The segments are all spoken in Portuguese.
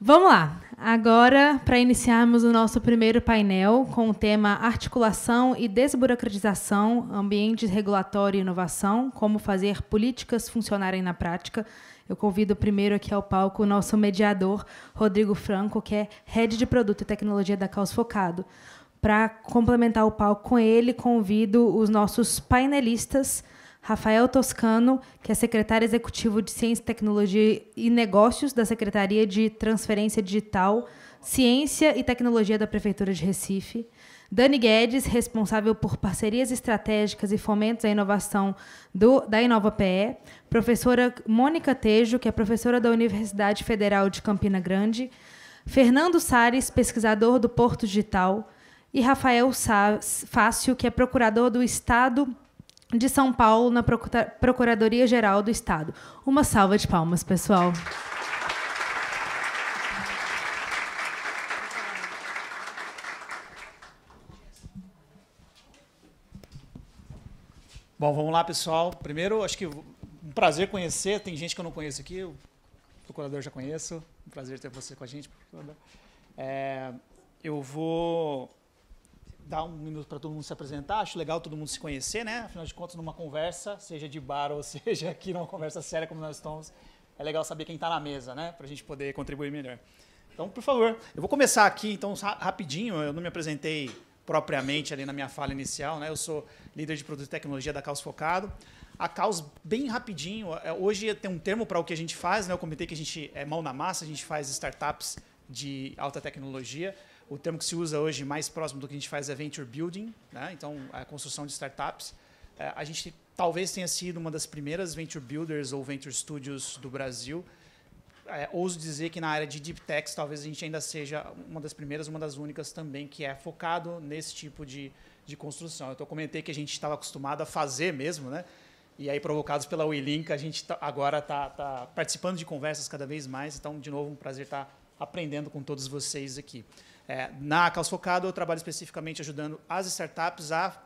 Vamos lá. Agora, para iniciarmos o nosso primeiro painel com o tema Articulação e Desburocratização, Ambiente Regulatório e Inovação, como fazer políticas funcionarem na prática, eu convido primeiro aqui ao palco o nosso mediador, Rodrigo Franco, que é Head de Produto e Tecnologia da Caos Focado. Para complementar o palco com ele, convido os nossos painelistas, Rafael Toscano, que é secretário executivo de Ciência, Tecnologia e Negócios da Secretaria de Transferência Digital, Ciência e Tecnologia da Prefeitura de Recife. Dani Guedes, responsável por parcerias estratégicas e fomentos à inovação da InovaPE. Professora Mônica Tejo, que é professora da Universidade Federal de Campina Grande. Fernando Sares, pesquisador do Porto Digital. E Rafael Fácio, que é procurador do Estado de São Paulo na Procuradoria-Geral do Estado. Uma salva de palmas, pessoal. Bom, vamos lá, pessoal. Primeiro, acho que um prazer conhecer. Tem gente que eu não conheço aqui. O procurador já conheço. Um prazer ter você com a gente, procurador. Eu vou dar um minuto para todo mundo se apresentar. Acho legal todo mundo se conhecer, né? Afinal de contas, numa conversa, seja de bar ou seja aqui numa conversa séria como nós estamos, é legal saber quem está na mesa, né? Para a gente poder contribuir melhor. Então, por favor, eu vou começar aqui, então, rapidinho. Eu não me apresentei propriamente ali na minha fala inicial, né? Eu sou líder de produto e tecnologia da Caos Focado. A Caos, bem rapidinho, hoje tem um termo para o que a gente faz, né? Eu comentei que a gente é mão na massa, a gente faz startups de alta tecnologia. O termo que se usa hoje mais próximo do que a gente faz é Venture Building, né? Então, a construção de startups. A gente talvez tenha sido uma das primeiras Venture Builders ou Venture Studios do Brasil. Ouso dizer que na área de Deep Techs talvez a gente ainda seja uma das primeiras, uma das únicas também que é focado nesse tipo de construção. Eu comentei que a gente estava acostumado a fazer mesmo, né? E aí, provocados pela WeLink, a gente agora está participando de conversas cada vez mais. Então, de novo, um prazer estar aprendendo com todos vocês aqui. Na Caos Focado, eu trabalho especificamente ajudando as startups a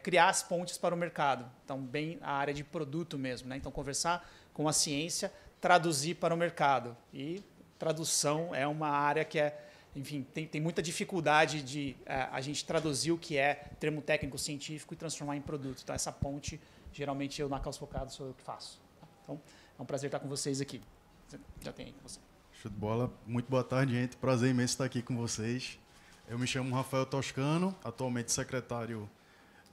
criar as pontes para o mercado. Então, bem a área de produto mesmo, né? Então, conversar com a ciência, traduzir para o mercado. E tradução é uma área que enfim, tem muita dificuldade de a gente traduzir o que é termo técnico científico e transformar em produto. Então, essa ponte, geralmente, eu na Caos Focado sou eu que faço. Então, é um prazer estar com vocês aqui. Já tem aí com você. Show de bola. Muito boa tarde, gente. Prazer imenso estar aqui com vocês. Eu me chamo Rafael Toscano, atualmente secretário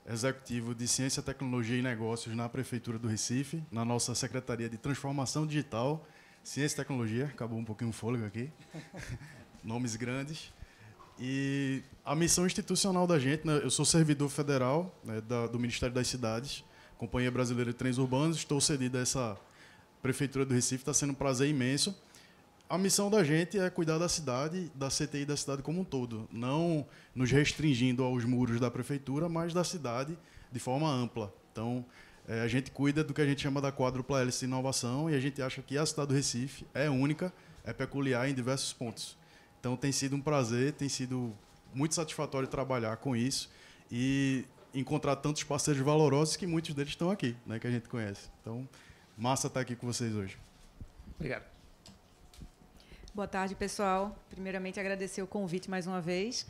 executivo de Ciência, Tecnologia e Negócios na Prefeitura do Recife, na nossa Secretaria de Transformação Digital, Ciência e Tecnologia. Acabou um pouquinho o fôlego aqui. Nomes grandes. E a missão institucional da gente, né, eu sou servidor federal, né, do Ministério das Cidades, Companhia Brasileira de Trens Urbanos, estou cedido a essa Prefeitura do Recife, está sendo um prazer imenso. A missão da gente é cuidar da cidade, da CTI da cidade como um todo, não nos restringindo aos muros da prefeitura, mas da cidade de forma ampla. Então, a gente cuida do que a gente chama da quádrupla hélice de inovação e a gente acha que a cidade do Recife é única, é peculiar em diversos pontos. Então, tem sido um prazer, tem sido muito satisfatório trabalhar com isso e encontrar tantos parceiros valorosos que muitos deles estão aqui, né, que a gente conhece. Então, massa estar aqui com vocês hoje. Obrigado. Boa tarde, pessoal. Primeiramente, agradecer o convite mais uma vez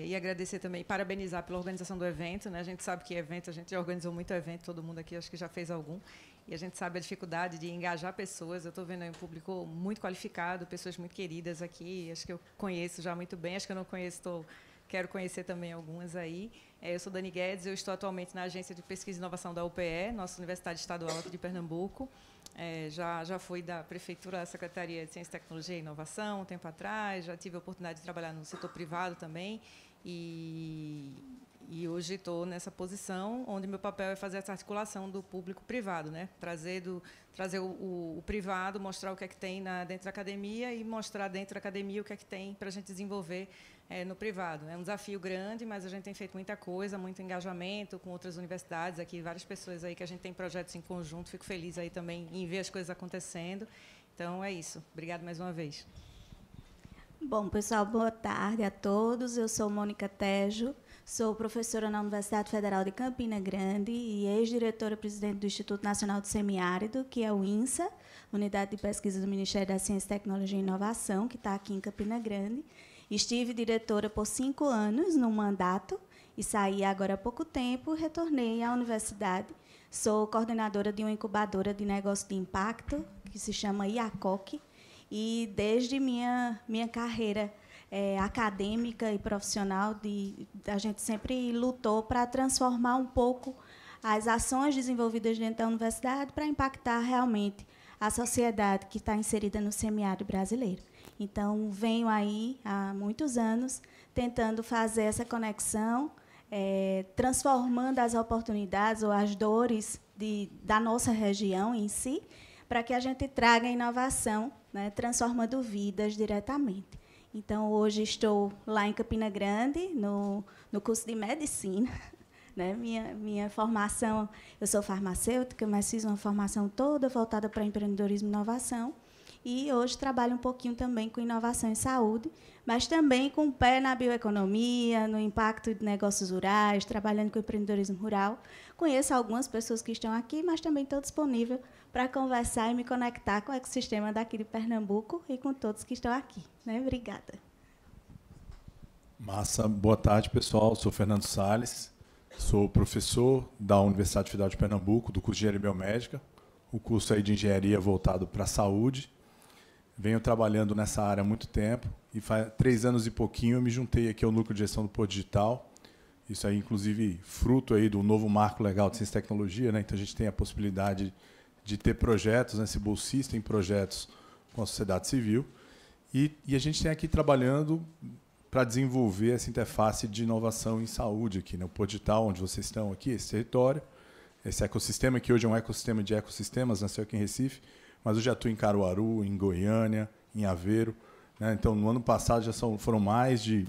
e agradecer também, parabenizar pela organização do evento, né? A gente sabe que evento, a gente já organizou muito evento, todo mundo aqui acho que já fez algum, e a gente sabe a dificuldade de engajar pessoas. Eu estou vendo aí um público muito qualificado, pessoas muito queridas aqui, acho que eu conheço já muito bem, acho que eu não conheço, quero conhecer também algumas aí. Eu sou Dani Guedes, eu estou atualmente na Agência de Pesquisa e Inovação da UPE, nossa Universidade Estadual aqui de Pernambuco. Já fui da Prefeitura à Secretaria de Ciência, Tecnologia e Inovação um tempo atrás, já tive a oportunidade de trabalhar no setor privado também e hoje estou nessa posição onde meu papel é fazer essa articulação do público-privado, né? Trazer o privado, mostrar o que é que tem dentro da academia e mostrar dentro da academia o que é que tem para a gente desenvolver no privado. É um desafio grande, mas a gente tem feito muita coisa, muito engajamento com outras universidades aqui, várias pessoas aí que a gente tem projetos em conjunto. Fico feliz aí também em ver as coisas acontecendo. Então, é isso. Obrigada mais uma vez. Bom, pessoal, boa tarde a todos. Eu sou Mônica Tejo, Sou professora na Universidade Federal de Campina Grande e ex-diretora-presidente do Instituto Nacional do Semiárido, que é o INSA, Unidade de Pesquisa do Ministério da Ciência, Tecnologia e Inovação, que está aqui em Campina Grande. Estive diretora por 5 anos no mandato e saí agora há pouco tempo, retornei à universidade. Sou coordenadora de uma incubadora de negócio de impacto, que se chama IACOC, e desde minha carreira acadêmica e profissional, a gente sempre lutou para transformar um pouco as ações desenvolvidas dentro da universidade para impactar realmente a sociedade que está inserida no semiárido brasileiro. Então, venho aí há muitos anos tentando fazer essa conexão, transformando as oportunidades ou as dores da nossa região em si, para que a gente traga inovação, né, transformando vidas diretamente. Então, hoje estou lá em Campina Grande, no curso de medicina. Né? Minha formação, eu sou farmacêutica, mas fiz uma formação toda voltada para empreendedorismo e inovação. E hoje trabalho um pouquinho também com inovação em saúde, mas também com o pé na bioeconomia, no impacto de negócios rurais, trabalhando com empreendedorismo rural. Conheço algumas pessoas que estão aqui, mas também estou disponível para conversar e me conectar com o ecossistema daqui de Pernambuco e com todos que estão aqui. Né? Obrigada. Massa. Boa tarde, pessoal. Sou Fernando Salles, sou professor da Universidade Federal de Pernambuco, do curso de Engenharia Biomédica, o curso aí de engenharia voltado para a saúde. Venho trabalhando nessa área há muito tempo e faz 3 anos e pouquinho eu me juntei aqui ao Núcleo de Gestão do Porto Digital. Isso aí, inclusive, fruto aí do novo marco legal de ciência e tecnologia, né? Então, a gente tem a possibilidade de ter projetos, né? Ser bolsista em projetos com a sociedade civil. E a gente tem aqui trabalhando para desenvolver essa interface de inovação em saúde aqui, né? O Porto Digital, onde vocês estão aqui, esse território, esse ecossistema que hoje é um ecossistema de ecossistemas, nasceu aqui em Recife, mas eu já estou em Caruaru, em Goiânia, em Aveiro. Né? Então, no ano passado, foram mais de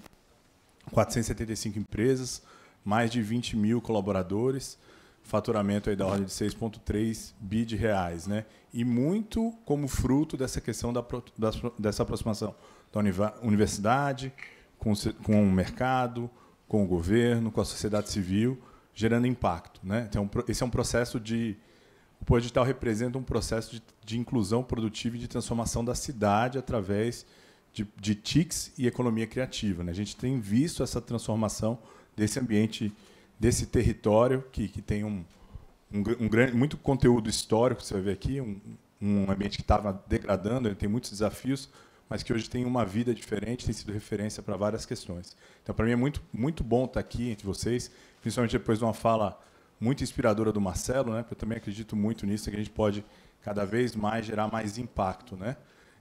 475 empresas, mais de 20 mil colaboradores, faturamento aí da ordem de 6,3 bi de reais. Né? E muito como fruto dessa questão dessa aproximação da universidade, com o mercado, com o governo, com a sociedade civil, gerando impacto. Né? Então, esse é um processo o Porto Digital representa um processo de inclusão produtiva e de transformação da cidade através de TICs e economia criativa. Né? A gente tem visto essa transformação desse ambiente, desse território que tem muito conteúdo histórico, você vai ver aqui, um ambiente que estava degradando, ele tem muitos desafios, mas que hoje tem uma vida diferente, tem sido referência para várias questões. Então, para mim, é muito, muito bom estar aqui entre vocês, principalmente depois de uma fala muito inspiradora do Marcelo, né? Porque eu também acredito muito nisso, que a gente pode cada vez mais gerar mais impacto, né?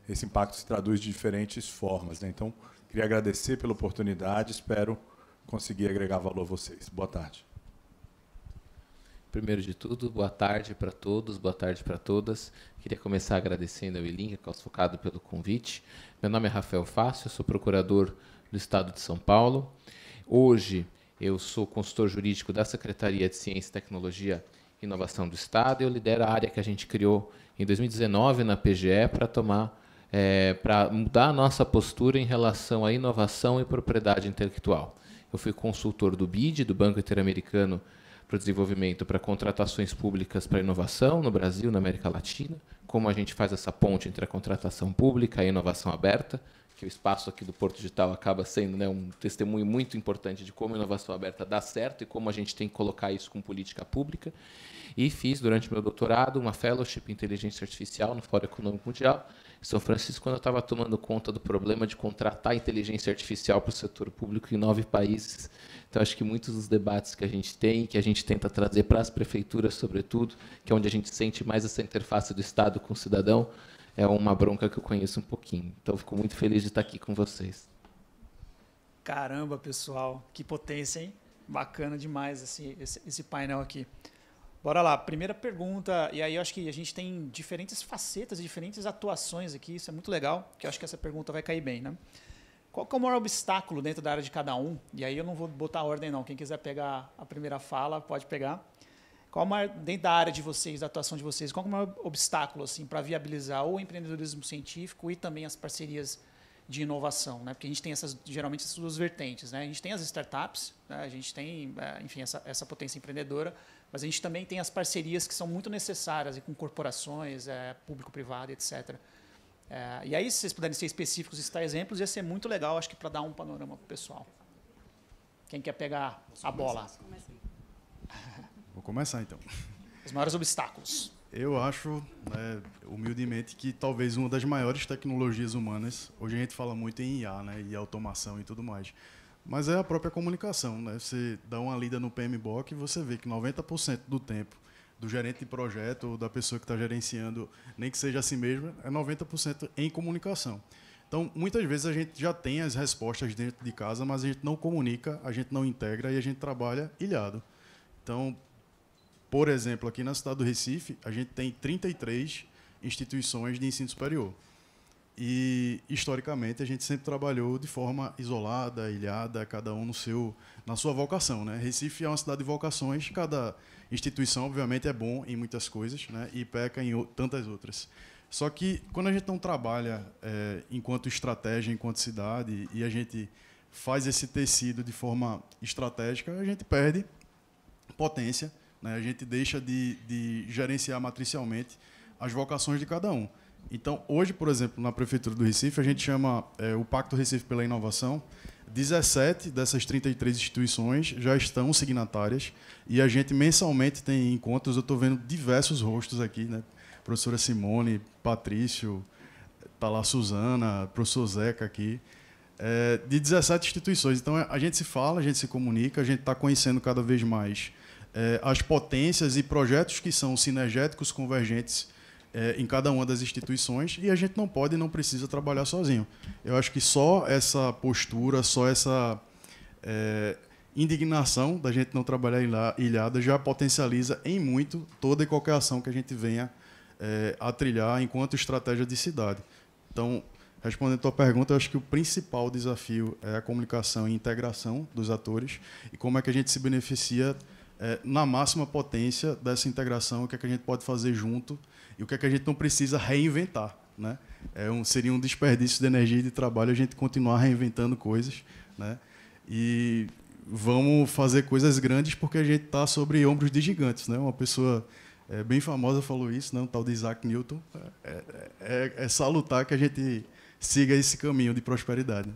Esse impacto se traduz de diferentes formas, né? Então, queria agradecer pela oportunidade, espero conseguir agregar valor a vocês. Boa tarde. Primeiro de tudo, boa tarde para todos, boa tarde para todas. Queria começar agradecendo ao Ilinca, Calçocado, pelo convite. Meu nome é Rafael Fácio, sou procurador do Estado de São Paulo. Hoje, eu sou consultor jurídico da Secretaria de Ciência, Tecnologia e Inovação do Estado e eu lidero a área que a gente criou em 2019 na PGE para mudar a nossa postura em relação à inovação e propriedade intelectual. Eu fui consultor do BID, do Banco Interamericano para o Desenvolvimento, para contratações públicas para inovação no Brasil, na América Latina, como a gente faz essa ponte entre a contratação pública e a inovação aberta, que o espaço aqui do Porto Digital acaba sendo, né, um testemunho muito importante de como a inovação aberta dá certo e como a gente tem que colocar isso com política pública. E fiz, durante meu doutorado, uma fellowship em inteligência artificial no Fórum Econômico Mundial, em São Francisco, quando eu estava tomando conta do problema de contratar inteligência artificial para o setor público em 9 países. Então, acho que muitos dos debates que a gente tem, que a gente tenta trazer para as prefeituras, sobretudo, que é onde a gente sente mais essa interface do Estado com o cidadão, é uma bronca que eu conheço um pouquinho. Então, fico muito feliz de estar aqui com vocês. Caramba, pessoal. Que potência, hein? Bacana demais esse painel aqui. Bora lá. Primeira pergunta. E aí eu acho que a gente tem diferentes facetas, diferentes atuações aqui. Isso é muito legal, que eu acho que essa pergunta vai cair bem, né? Qual que é o maior obstáculo dentro da área de cada um? E aí eu não vou botar ordem, não. Quem quiser pegar a primeira fala, pode pegar. Qual o maior, dentro da área de vocês, da atuação de vocês, qual é o maior obstáculo assim, para viabilizar o empreendedorismo científico e também as parcerias de inovação, né? Porque a gente tem geralmente essas duas vertentes, né? A gente tem as startups, né? A gente tem, enfim, essa potência empreendedora, mas a gente também tem as parcerias que são muito necessárias com corporações, público-privado, etc. E aí, se vocês puderem ser específicos e citar exemplos, ia ser muito legal, acho que para dar um panorama para o pessoal. Quem quer pegar a bola? Vou começar, então. Os maiores obstáculos. Eu acho, humildemente, que talvez uma das maiores tecnologias humanas, hoje a gente fala muito em IA, né, e automação e tudo mais, mas é a própria comunicação. Né? Você dá uma lida no PMBOK e você vê que 90% do tempo do gerente de projeto ou da pessoa que está gerenciando, nem que seja assim mesmo, é 90% em comunicação. Então, muitas vezes a gente já tem as respostas dentro de casa, mas a gente não comunica, a gente não integra e a gente trabalha ilhado. Então, por exemplo, aqui na cidade do Recife, a gente tem 33 instituições de ensino superior. E, historicamente, a gente sempre trabalhou de forma isolada, ilhada, cada um na sua vocação. Né? Recife é uma cidade de vocações, cada instituição, obviamente, é bom em muitas coisas, né? E peca em tantas outras. Só que, quando a gente não trabalha enquanto estratégia, enquanto cidade, e a gente faz esse tecido de forma estratégica, a gente perde potência, né? A gente deixa de gerenciar matricialmente as vocações de cada um. Então, hoje, por exemplo, na Prefeitura do Recife, a gente chama o Pacto Recife pela Inovação. 17 dessas 33 instituições já estão signatárias e a gente mensalmente tem encontros. Eu estou vendo diversos rostos aqui, né? Professora Simone, Patrício, está lá Suzana, professor Zeca aqui, de 17 instituições. Então, a gente se fala, a gente se comunica, a gente está conhecendo cada vez mais as potências e projetos que são sinergéticos, convergentes em cada uma das instituições, e a gente não pode e não precisa trabalhar sozinho. Eu acho que só essa postura, só essa indignação da gente não trabalhar ilhada já potencializa em muito toda e qualquer ação que a gente venha a trilhar enquanto estratégia de cidade. Então, respondendo a tua pergunta, eu acho que o principal desafio é a comunicação e integração dos atores e como é que a gente se beneficia na máxima potência dessa integração, o que é que a gente pode fazer junto e o que é que a gente não precisa reinventar. Né? Seria um desperdício de energia e de trabalho a gente continuar reinventando coisas. Né? E vamos fazer coisas grandes porque a gente está sobre ombros de gigantes. Né? Uma pessoa bem famosa falou isso, né? Um tal de Isaac Newton. É salutar que a gente siga esse caminho de prosperidade.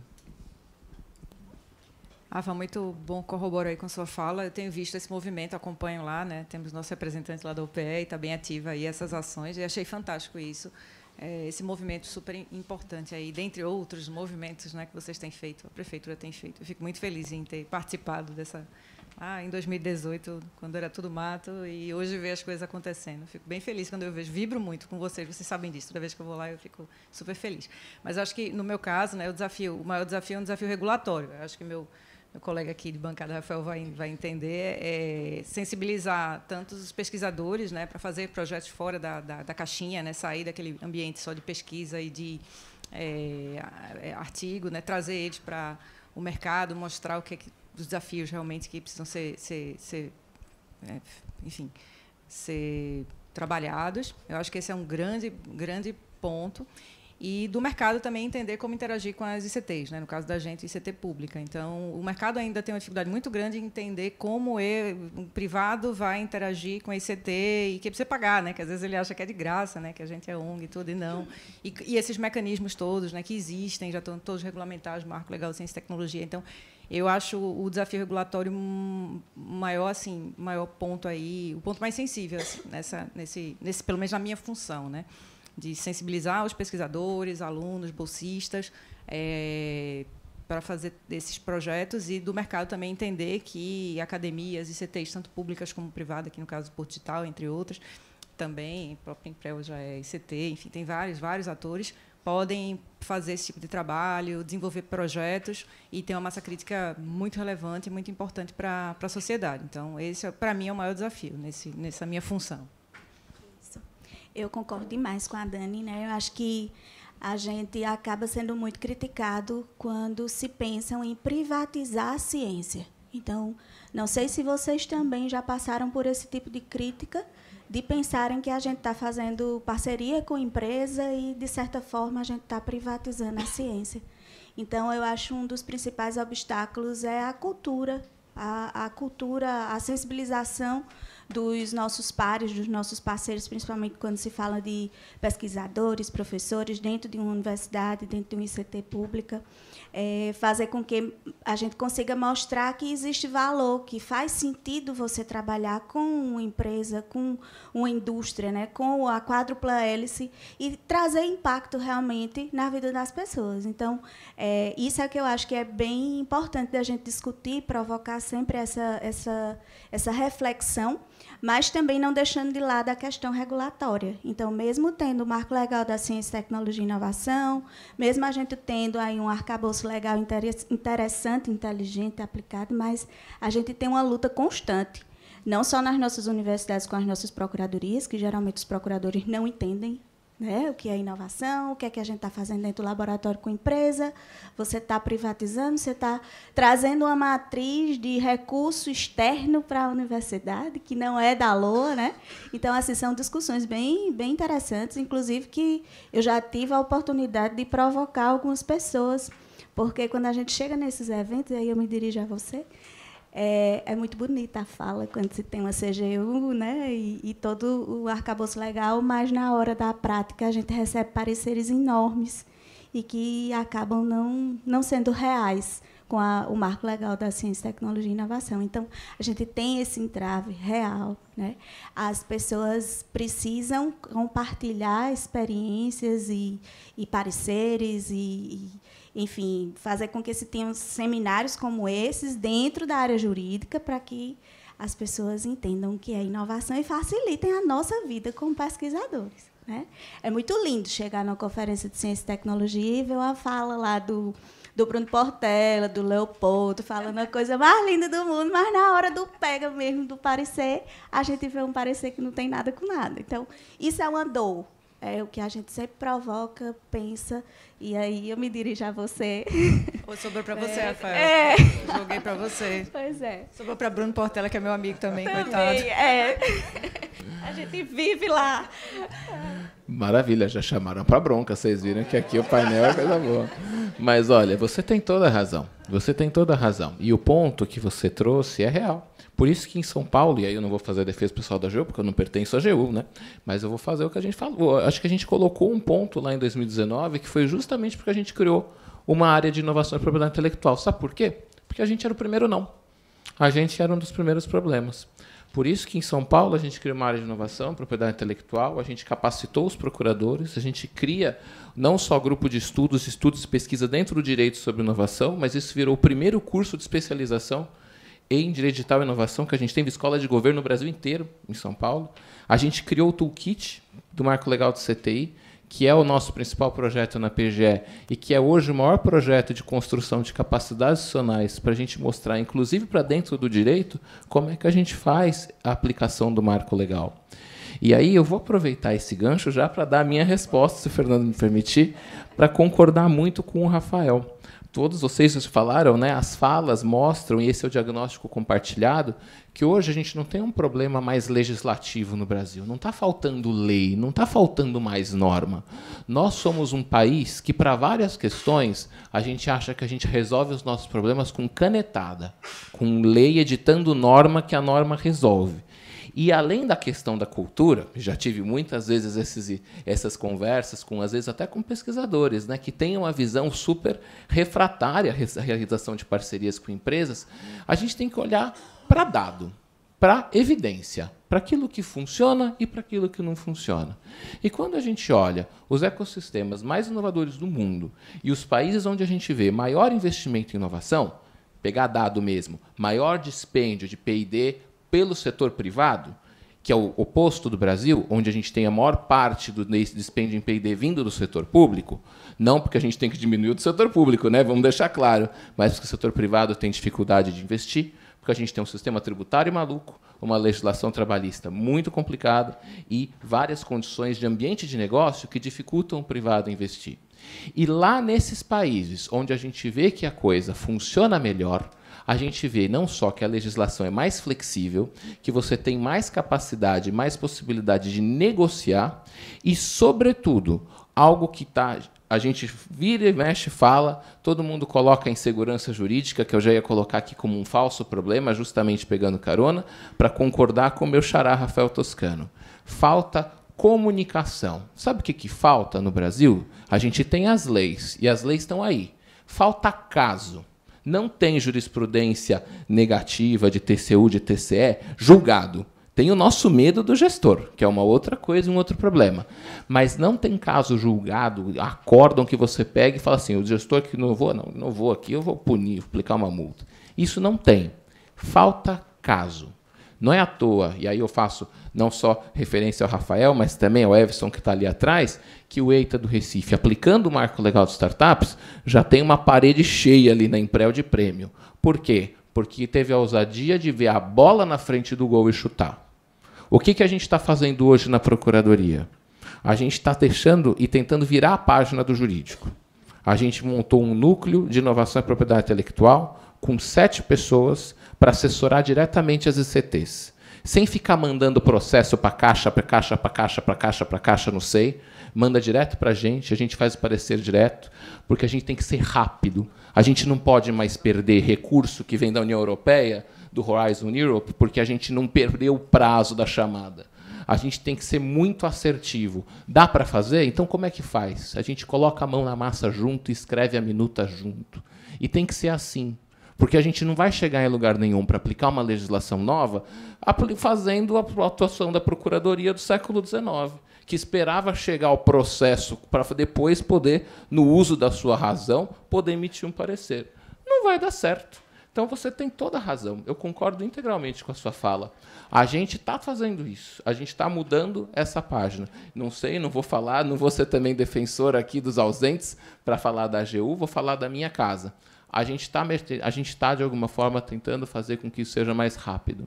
Rafa, muito bom corroborar aí com a sua fala. Eu tenho visto esse movimento, acompanho lá, né? Temos nosso representante lá da UPE e está bem ativa aí essas ações. E achei fantástico isso. Esse movimento super importante aí, dentre outros movimentos, né, que vocês têm feito, a prefeitura tem feito. Eu fico muito feliz em ter participado dessa. Em 2018, quando era tudo mato, e hoje ver as coisas acontecendo. Fico bem feliz quando eu vejo, vibro muito com vocês sabem disso. Toda vez que eu vou lá, eu fico super feliz. Mas eu acho que, no meu caso, né, o maior desafio é um desafio regulatório. Eu acho que meu colega aqui de bancada, Rafael, vai entender, sensibilizar tanto os pesquisadores, né, para fazer projetos fora da caixinha, né, sair daquele ambiente só de pesquisa e de artigo, né, trazer eles para o mercado, mostrar o que é que os desafios realmente que precisam ser trabalhados. Eu acho que esse é um grande ponto. E do mercado também entender como interagir com as ICTs, né? No caso da gente, ICT pública. Então, o mercado ainda tem uma dificuldade muito grande em entender como o privado vai interagir com a ICT e que precisa pagar, né? Que às vezes ele acha que é de graça, né? Que a gente é ONG e tudo, e não. E esses mecanismos todos, né? Que existem, já estão todos regulamentados, Marco Legal de Ciência e Tecnologia. Então, eu acho o desafio regulatório maior ponto aí, o ponto mais sensível assim, nesse pelo menos na minha função, né? De sensibilizar os pesquisadores, alunos, bolsistas, para fazer esses projetos, e do mercado também entender que academias, ICTs, tanto públicas como privadas, aqui no caso do Porto Digital, entre outras, também, o próprio Emprego já é ICT, enfim, tem vários atores, podem fazer esse tipo de trabalho, desenvolver projetos e ter uma massa crítica muito relevante e muito importante para a sociedade. Então, esse, para mim, é o maior desafio nessa minha função. Eu concordo demais com a Dani, né? Eu acho que a gente acaba sendo muito criticado quando se pensam em privatizar a ciência. Então, não sei se vocês também já passaram por esse tipo de crítica, de pensarem que a gente está fazendo parceria com a empresa e, de certa forma, a gente está privatizando a ciência. Então, eu acho um dos principais obstáculos é a cultura, a sensibilização dos nossos pares, dos nossos parceiros, principalmente quando se fala de pesquisadores, professores, dentro de uma universidade, dentro de uma ICT pública, fazer com que a gente consiga mostrar que existe valor, que faz sentido você trabalhar com uma empresa, com uma indústria, né, com a quádrupla hélice, e trazer impacto realmente na vida das pessoas. Então, isso é que eu acho que é bem importante da gente discutir, provocar sempre essa reflexão, mas também não deixando de lado a questão regulatória. Então, mesmo tendo o Marco Legal da Ciência, Tecnologia e Inovação, mesmo a gente tendo aí um arcabouço legal interessante, inteligente, aplicado, mas a gente tem uma luta constante, não só nas nossas universidades com as nossas procuradorias, que geralmente os procuradores não entendem, né, o que é inovação, o que é que a gente está fazendo dentro do laboratório com a empresa, você está privatizando, você está trazendo uma matriz de recurso externo para a universidade, que não é da LOA, né? Então, assim, são discussões bem interessantes, inclusive que eu já tive a oportunidade de provocar algumas pessoas, porque quando a gente chega nesses eventos, e aí eu me dirijo a você, é muito bonita a fala quando se tem uma CGU, né, e todo o arcabouço legal, mas na hora da prática a gente recebe pareceres enormes e que acabam não sendo reais com o Marco Legal da Ciência, Tecnologia e Inovação. Então, a gente tem esse entrave real, né? As pessoas precisam compartilhar experiências e pareceres enfim, fazer com que se tenham seminários como esses dentro da área jurídica para que as pessoas entendam o que é inovação e facilitem a nossa vida como pesquisadores, né? É muito lindo chegar numa conferência de ciência e tecnologia e ver uma fala lá do Bruno Portela, do Leopoldo, falando a coisa mais linda do mundo, mas na hora do pega mesmo, do parecer, a gente vê um parecer que não tem nada com nada. Então, isso é uma dor. É o que a gente sempre provoca, pensa, e aí eu me dirijo a você. Sobrou para você, Rafael. Eu joguei para você. Pois é. Sobrou para Bruno Portela, que é meu amigo também, coitado. A gente vive lá. Maravilha, já chamaram para bronca, vocês viram que aqui o painel é coisa boa. Mas, olha, você tem toda a razão. Você tem toda a razão. E o ponto que você trouxe é real. Por isso que em São Paulo, e aí eu não vou fazer a defesa pessoal da AGU, porque eu não pertenço à AGU, né? Mas eu vou fazer o que a gente falou. Acho que a gente colocou um ponto lá em 2019, que foi justamente porque a gente criou uma área de inovação e propriedade intelectual. Sabe por quê? Porque a gente era o primeiro não. A gente era um dos primeiros problemas. Por isso que em São Paulo a gente criou uma área de inovação, propriedade intelectual, a gente capacitou os procuradores, a gente cria não só grupo de estudos e pesquisa dentro do direito sobre inovação, mas isso virou o primeiro curso de especialização em Direito Digital e Inovação, que a gente tem escola de governo no Brasil inteiro, em São Paulo. A gente criou o Toolkit do Marco Legal do CTI, que é o nosso principal projeto na PGE e que é hoje o maior projeto de construção de capacidades adicionais para a gente mostrar, inclusive para dentro do direito, como é que a gente faz a aplicação do Marco Legal. E aí eu vou aproveitar esse gancho já para dar a minha resposta, se o Fernando me permitir, para concordar muito com o Rafael. Todos vocês falaram, né, as falas mostram, e esse é o diagnóstico compartilhado, que hoje a gente não tem um problema mais legislativo no Brasil. Não está faltando lei, não está faltando mais norma. Nós somos um país que, para várias questões, a gente acha que a gente resolve os nossos problemas com canetada, com lei editando norma que a norma resolve. E, além da questão da cultura, já tive muitas vezes essas conversas, às vezes até com pesquisadores, né, que têm uma visão super refratária à realização de parcerias com empresas, a gente tem que olhar para dado, para evidência, para aquilo que funciona e para aquilo que não funciona. E quando a gente olha os ecossistemas mais inovadores do mundo e os países onde a gente vê maior investimento em inovação, pegar dado mesmo, maior dispêndio de P&D pelo setor privado, que é o oposto do Brasil, onde a gente tem a maior parte do dispêndio em P&D vindo do setor público, não porque a gente tem que diminuir o do setor público, né? Vamos deixar claro, mas porque o setor privado tem dificuldade de investir, porque a gente tem um sistema tributário maluco, uma legislação trabalhista muito complicada e várias condições de ambiente de negócio que dificultam o privado investir. E lá nesses países onde a gente vê que a coisa funciona melhor, a gente vê não só que a legislação é mais flexível, que você tem mais capacidade, mais possibilidade de negociar e, sobretudo, algo que está a gente vira e mexe, fala, todo mundo coloca a insegurança jurídica, que eu já ia colocar aqui como um falso problema, justamente pegando carona, para concordar com o meu xará Rafael Toscano. Falta comunicação. Sabe o que falta no Brasil? A gente tem as leis, e as leis estão aí. Falta caso. Não tem jurisprudência negativa de TCU, de TCE, julgado. Tem o nosso medo do gestor, que é uma outra coisa, um outro problema. Mas não tem caso julgado, acórdão que você pega e fala assim, o gestor que não vou aqui, eu vou punir, aplicar uma multa. Isso não tem. Falta caso. Não é à toa, e aí eu faço não só referência ao Rafael, mas também ao Everson, que está ali atrás, que o EITA do Recife, aplicando o Marco Legal de Startups, já tem uma parede cheia ali na Imprel de prêmio. Por quê? Porque teve a ousadia de ver a bola na frente do gol e chutar. O que a gente está fazendo hoje na Procuradoria? A gente está deixando e tentando virar a página do jurídico. A gente montou um núcleo de inovação e propriedade intelectual com 7 pessoas para assessorar diretamente as ICTs. Sem ficar mandando processo para caixa, para caixa, para caixa, para caixa, para caixa, não sei. Manda direto para a gente faz o parecer direto, porque a gente tem que ser rápido. A gente não pode mais perder recurso que vem da União Europeia, do Horizon Europe, porque a gente não perdeu o prazo da chamada. A gente tem que ser muito assertivo. Dá para fazer? Então, como é que faz? A gente coloca a mão na massa junto e escreve a minuta junto. E tem que ser assim. Porque a gente não vai chegar em lugar nenhum para aplicar uma legislação nova fazendo a atuação da Procuradoria do século XIX, que esperava chegar ao processo para depois poder, no uso da sua razão, poder emitir um parecer. Não vai dar certo. Então, você tem toda a razão. Eu concordo integralmente com a sua fala. A gente está fazendo isso. A gente está mudando essa página. Não sei, não vou falar, não vou ser também defensor aqui dos ausentes para falar da AGU, vou falar da minha casa. A gente está, de alguma forma, tentando fazer com que isso seja mais rápido.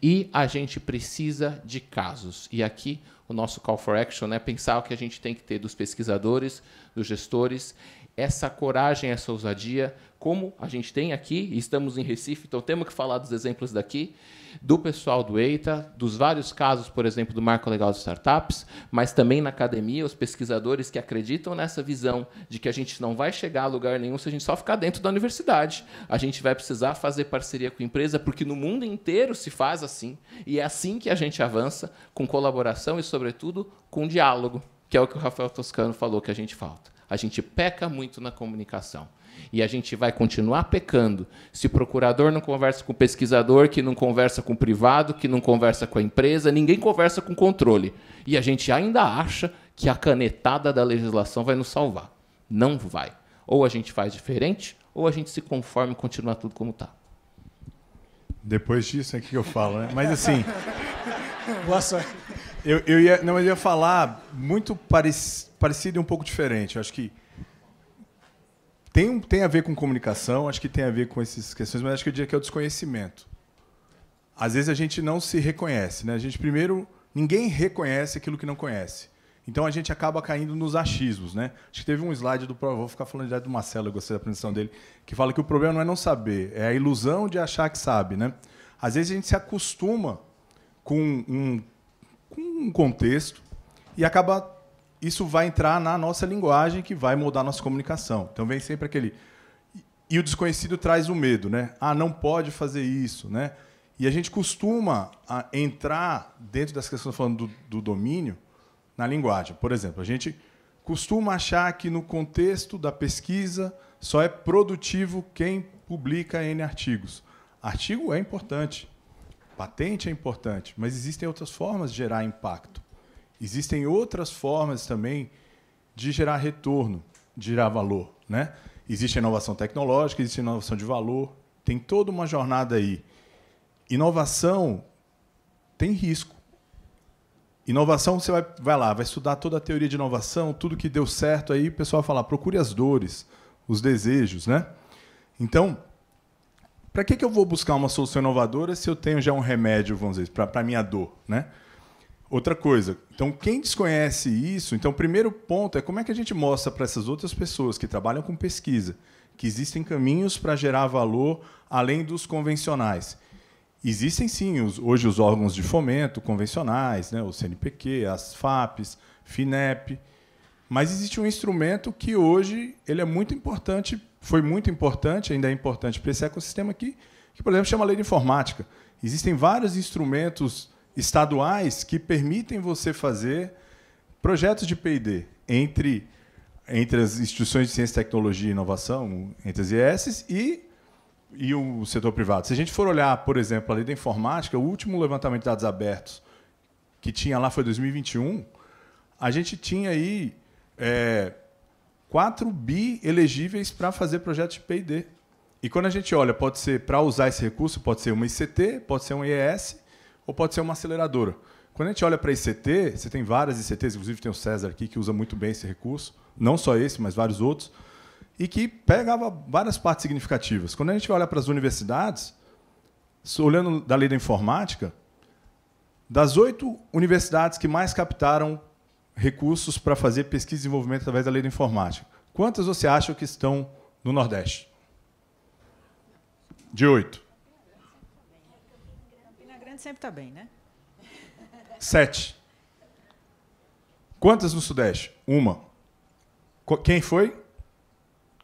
E a gente precisa de casos. E aqui, o nosso call for action é pensar o que a gente tem que ter dos pesquisadores, dos gestores, essa coragem, essa ousadia, como a gente tem aqui, e estamos em Recife, então temos que falar dos exemplos daqui, do pessoal do EITA, dos vários casos, por exemplo, do Marco Legal de Startups, mas também na academia, os pesquisadores que acreditam nessa visão de que a gente não vai chegar a lugar nenhum se a gente só ficar dentro da universidade. A gente vai precisar fazer parceria com a empresa, porque no mundo inteiro se faz assim, e é assim que a gente avança, com colaboração e, sobretudo, com diálogo, que é o que o Rafael Toscano falou que a gente falta. A gente peca muito na comunicação. E a gente vai continuar pecando se o procurador não conversa com o pesquisador, que não conversa com o privado, que não conversa com a empresa, ninguém conversa com o controle. E a gente ainda acha que a canetada da legislação vai nos salvar. Não vai. Ou a gente faz diferente, ou a gente se conforma e continua tudo como está. Depois disso é que eu falo, né? Mas assim... Boa sorte. Eu ia falar muito parecido e um pouco diferente. Eu acho que tem a ver com comunicação, acho que tem a ver com essas questões, mas acho que eu diria que é o desconhecimento. Às vezes a gente não se reconhece, né? Ninguém reconhece aquilo que não conhece. Então a gente acaba caindo nos achismos, né? Acho que teve um slide vou ficar falando direto do Marcelo, eu gostei da apresentação dele, que fala que o problema não é não saber, é a ilusão de achar que sabe, né? Às vezes a gente se acostuma com um contexto e isso vai entrar na nossa linguagem, que vai moldar a nossa comunicação. Então vem sempre aquele... E o desconhecido traz o medo, né? Não pode fazer isso, né? E a gente costuma entrar dentro das questões falando do domínio na linguagem. Por exemplo, a gente costuma achar que no contexto da pesquisa só é produtivo quem publica N artigos. Artigo é importante, patente é importante, mas existem outras formas de gerar impacto. Existem outras formas também de gerar retorno, de gerar valor, né? Existe a inovação tecnológica, existe a inovação de valor, tem toda uma jornada aí. Inovação tem risco. Inovação, você vai estudar toda a teoria de inovação, tudo que deu certo, aí o pessoal vai falar, procure as dores, os desejos, né? Então, para que eu vou buscar uma solução inovadora se eu tenho já um remédio, vamos dizer, para a minha dor, né? Outra coisa, então quem desconhece isso, então o primeiro ponto é como é que a gente mostra para essas outras pessoas que trabalham com pesquisa que existem caminhos para gerar valor além dos convencionais. Existem sim hoje os órgãos de fomento convencionais, né, o CNPq, as FAPs, FINEP, Mas existe um instrumento que hoje ele é muito importante, foi muito importante, ainda é importante para esse ecossistema aqui, que, por exemplo, chama Lei de Informática. Existem vários instrumentos estaduais que permitem você fazer projetos de P&D entre as instituições de ciência, tecnologia e inovação, entre as IES e o setor privado. Se a gente for olhar, por exemplo, a Lei da Informática, o último levantamento de dados abertos que tinha lá foi 2021, a gente tinha aí 4 bi elegíveis para fazer projetos de P&D. E quando a gente olha, pode ser, para usar esse recurso, pode ser uma ICT, pode ser um IES ou pode ser uma aceleradora. Quando a gente olha para a ICT, você tem várias ICTs, inclusive tem o César aqui, que usa muito bem esse recurso, não só esse, mas vários outros, e que pegava várias partes significativas. Quando a gente olha para as universidades, olhando da Lei da Informática, das 8 universidades que mais captaram recursos para fazer pesquisa e desenvolvimento através da Lei da Informática, quantas você acha que estão no Nordeste? De 8. Campina Grande sempre está bem, né? 7. Quantas no Sudeste? 1. Quem foi?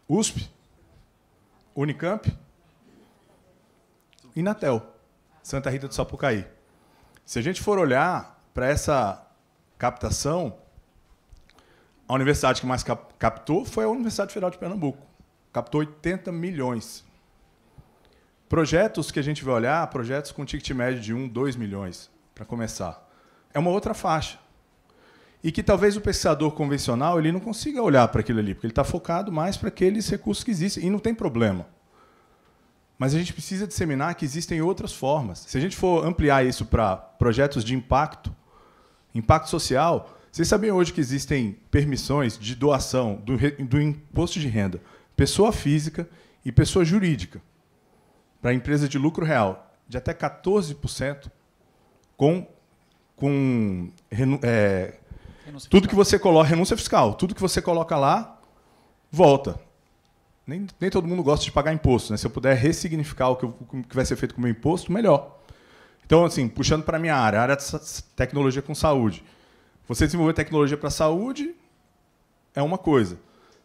USP? Unicamp? Inatel. Santa Rita do Sapucaí. Se a gente for olhar para essa captação, a universidade que mais captou foi a Universidade Federal de Pernambuco. Captou 80 milhões. Projetos que a gente vai olhar, projetos com ticket médio de 1, 2 milhões, para começar. É uma outra faixa. E que talvez o pesquisador convencional ele não consiga olhar para aquilo ali, porque ele está focado mais para aqueles recursos que existem, e não tem problema. Mas a gente precisa disseminar que existem outras formas. Se a gente for ampliar isso para projetos de impacto social, vocês sabem hoje que existem permissões de doação do imposto de renda, pessoa física e pessoa jurídica, para empresa de lucro real, de até 14% tudo que você coloca, renúncia fiscal, tudo que você coloca lá, volta. Nem todo mundo gosta de pagar imposto, né? Se eu puder ressignificar o que vai ser feito com o meu imposto, melhor. Então, assim, puxando para a minha área de tecnologia com saúde. Você desenvolver tecnologia para a saúde é uma coisa.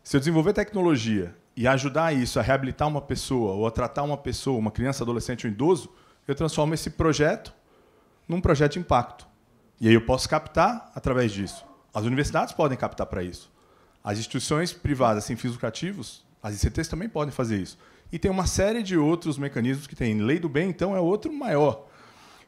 Se eu desenvolver tecnologia e ajudar isso a reabilitar uma pessoa ou a tratar uma pessoa, uma criança, adolescente ou idoso, eu transformo esse projeto num projeto de impacto. E aí eu posso captar através disso. As universidades podem captar para isso. As instituições privadas sem fins lucrativos, as ICTs também podem fazer isso. E tem uma série de outros mecanismos que tem. Lei do bem, então, é outro maior.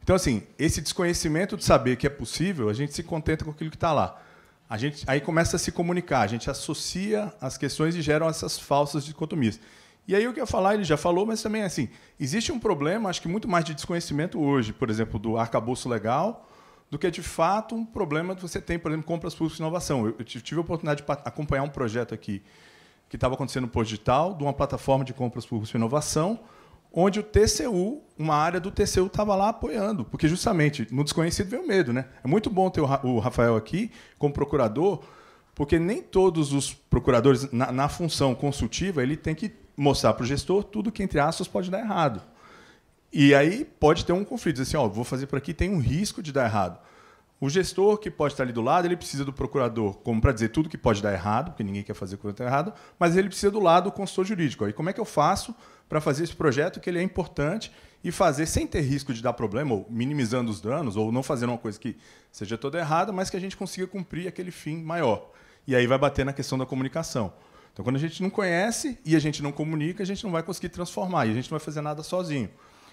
Então, assim, esse desconhecimento de saber que é possível, a gente se contenta com aquilo que está lá. A gente aí começa a se comunicar, a gente associa as questões e geram essas falsas dicotomias. E aí o que eu ia falar, ele já falou, mas também assim, existe um problema, acho que muito mais de desconhecimento hoje, por exemplo, do arcabouço legal, do que, de fato, um problema que você tem, por exemplo, compras públicas de inovação. Eu tive a oportunidade de acompanhar um projeto aqui que estava acontecendo no Porto Digital, de uma plataforma de compras públicas de inovação, onde o TCU, uma área do TCU, estava lá apoiando, porque, justamente, no desconhecido vem o medo, né? É muito bom ter o Rafael aqui como procurador, porque nem todos os procuradores, na função consultiva, ele tem que mostrar para o gestor tudo que, entre aspas, pode dar errado. E aí pode ter um conflito, dizer assim, vou fazer por aqui, tem um risco de dar errado. O gestor que pode estar ali do lado, ele precisa do procurador, como para dizer tudo que pode dar errado, porque ninguém quer fazer coisa errada, mas ele precisa do lado do consultor jurídico. Aí como é que eu faço para fazer esse projeto que ele é importante e fazer sem ter risco de dar problema, ou minimizando os danos, ou não fazendo uma coisa que seja toda errada, mas que a gente consiga cumprir aquele fim maior. E aí vai bater na questão da comunicação. Então, quando a gente não conhece e a gente não comunica, a gente não vai conseguir transformar, e a gente não vai fazer nada sozinho.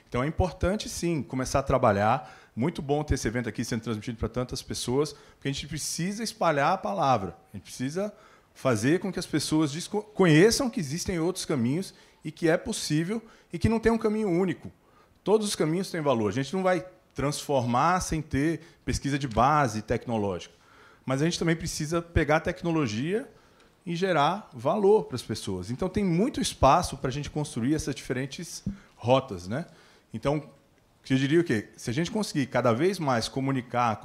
Então, é importante, sim, começar a trabalhar. Muito bom ter esse evento aqui sendo transmitido para tantas pessoas, porque a gente precisa espalhar a palavra. A gente precisa fazer com que as pessoas conheçam que existem outros caminhos e que é possível e que não tem um caminho único. Todos os caminhos têm valor. A gente não vai transformar sem ter pesquisa de base tecnológica. Mas a gente também precisa pegar a tecnologia e gerar valor para as pessoas. Então, tem muito espaço para a gente construir essas diferentes rotas, né? Então, eu diria o quê? Se a gente conseguir cada vez mais comunicar.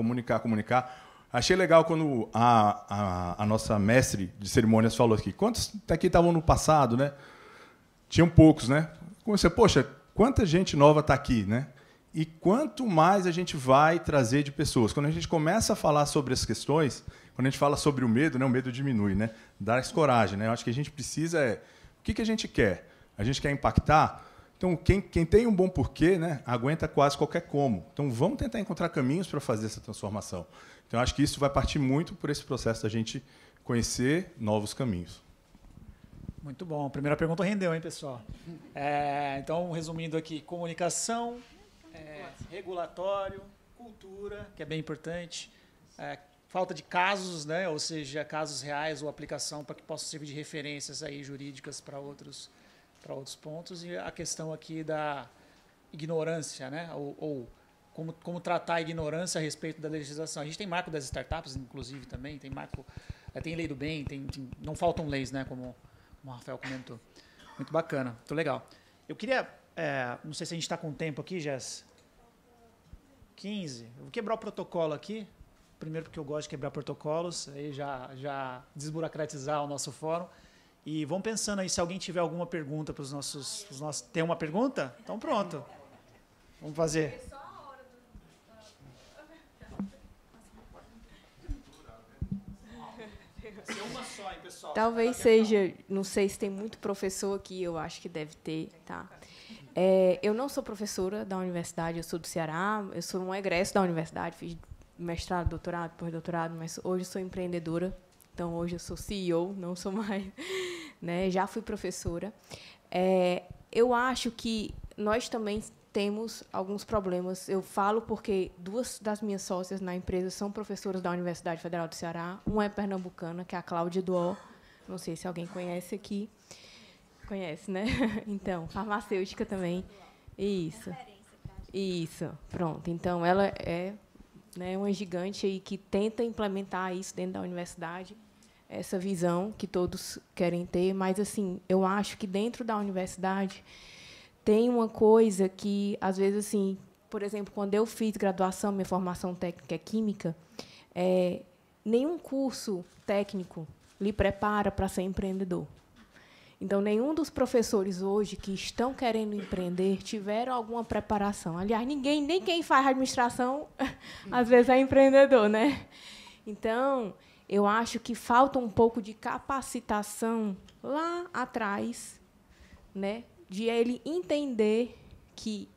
Achei legal quando a nossa mestre de cerimônias falou aqui. Quantos aqui estavam no passado, né? Tinham poucos, né? Comecei, poxa, quanta gente nova está aqui, né? E quanto mais a gente vai trazer de pessoas, quando a gente começa a falar sobre as questões, quando a gente fala sobre o medo, né, o medo diminui, né? Dá essa coragem, né? Eu acho que a gente precisa o que a gente quer? A gente quer impactar? Então, quem tem um bom porquê, né, aguenta quase qualquer como. Então, vamos tentar encontrar caminhos para fazer essa transformação. Então, acho que isso vai partir muito por esse processo da gente conhecer novos caminhos. Muito bom. A primeira pergunta rendeu, hein, pessoal? Então, resumindo aqui, comunicação, regulatório, cultura, que é bem importante, falta de casos, né, ou seja, casos reais ou aplicação para que possam servir de referências aí jurídicas para outros pontos, e a questão aqui da ignorância, né, ou como tratar a ignorância a respeito da legislação. A gente tem marco das startups, inclusive, também, tem marco, tem lei do bem, não faltam leis, né, como o Rafael comentou. Muito bacana, muito legal. Eu queria, não sei se a gente está com tempo aqui, Jess. 15. Eu vou quebrar o protocolo aqui, primeiro porque eu gosto de quebrar protocolos, aí já desburocratizar o nosso fórum. E vão pensando aí se alguém tiver alguma pergunta para os nossos... Tem uma pergunta? Então pronto. Vamos fazer. Uma só, hein, pessoal? Talvez seja, não sei se tem muito professor aqui, eu acho que deve ter, tá? Eu não sou professora da universidade, eu sou do Ceará, eu sou um egresso da universidade, fiz mestrado, doutorado, pós-doutorado, mas hoje sou empreendedora, então hoje eu sou CEO, não sou mais, né? Já fui professora. Eu acho que nós também temos alguns problemas. Eu falo porque 2 das minhas sócias na empresa são professoras da Universidade Federal do Ceará. Uma é pernambucana, que é a Cláudia Duó. Não sei se alguém conhece aqui. Conhece, né? Então, farmacêutica também. Isso. Isso, pronto. Então, ela é, né, uma gigante aí que tenta implementar isso dentro da universidade, essa visão que todos querem ter. Mas, assim, eu acho que dentro da universidade tem uma coisa que, às vezes, assim, por exemplo, quando eu fiz graduação, minha formação técnica é química, nenhum curso técnico lhe prepara para ser empreendedor. Então, nenhum dos professores hoje que estão querendo empreender tiveram alguma preparação. Aliás, nem quem faz administração, às vezes, é empreendedor, né? Então, eu acho que falta um pouco de capacitação lá atrás, né, de ele entender que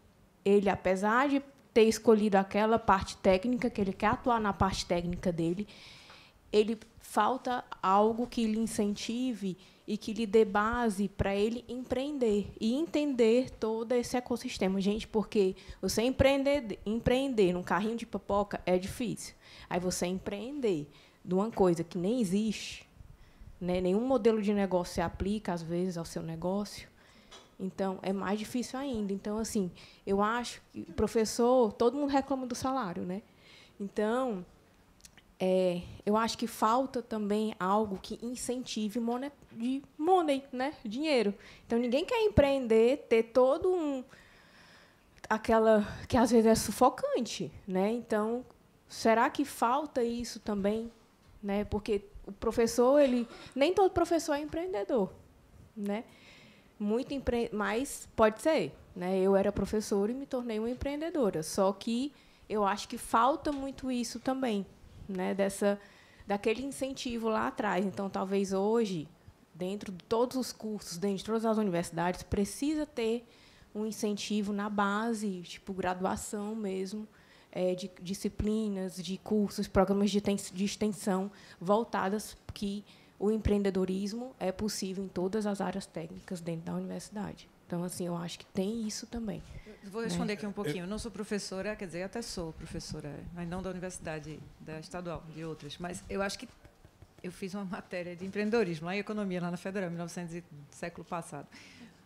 ele, apesar de ter escolhido aquela parte técnica, que ele quer atuar na parte técnica dele, ele falta algo que lhe incentive e que lhe dê base para ele empreender e entender todo esse ecossistema. Gente, porque você empreender num carrinho de pipoca é difícil. Aí você empreender de uma coisa que nem existe, né, nenhum modelo de negócio se aplica, às vezes, ao seu negócio, então, é mais difícil ainda. Então, assim, eu acho que o professor, todo mundo reclama do salário, né? Então, eu acho que falta também algo que incentive money, né? Dinheiro. Então, ninguém quer empreender, ter todo aquela que às vezes é sufocante, né? Então, será que falta isso também, né? Porque o professor, nem todo professor é empreendedor, né? Mas pode ser, né? Eu era professora e me tornei uma empreendedora. Só que eu acho que falta muito isso também, né? Daquele incentivo lá atrás. Então, talvez hoje, dentro de todos os cursos, dentro de todas as universidades, precisa ter um incentivo na base, tipo graduação mesmo, de disciplinas, de cursos, programas de extensão voltadas que o empreendedorismo é possível em todas as áreas técnicas dentro da universidade. Então, assim, eu acho que tem isso também. Vou responder aqui um pouquinho. Eu não sou professora, quer dizer, até sou professora, mas não da universidade, da estadual, de outras. Mas eu acho que eu fiz uma matéria de empreendedorismo lá em economia, lá na Federal, século passado.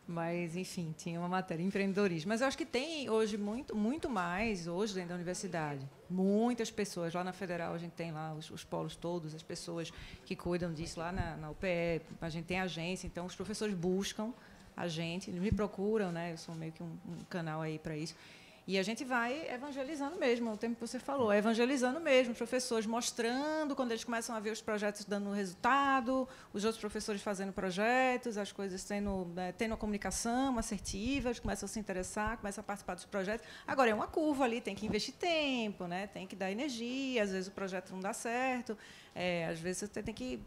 Mas, enfim, tinha uma matéria de empreendedorismo. Mas eu acho que tem hoje muito mais, hoje dentro da universidade. Muitas pessoas. Lá na Federal a gente tem lá os polos todos, as pessoas que cuidam disso lá na UPE, a gente tem agência, então os professores buscam a gente, eles me procuram, né? Eu sou meio que um canal aí para isso. E a gente vai evangelizando mesmo, o tempo que você falou, evangelizando mesmo, os professores mostrando, quando eles começam a ver os projetos dando resultado, os outros professores fazendo projetos, as coisas tendo uma comunicação assertiva, eles começam a se interessar, começam a participar dos projetos. Agora, é uma curva ali, tem que investir tempo, né? Tem que dar energia, às vezes o projeto não dá certo, às vezes você tem que...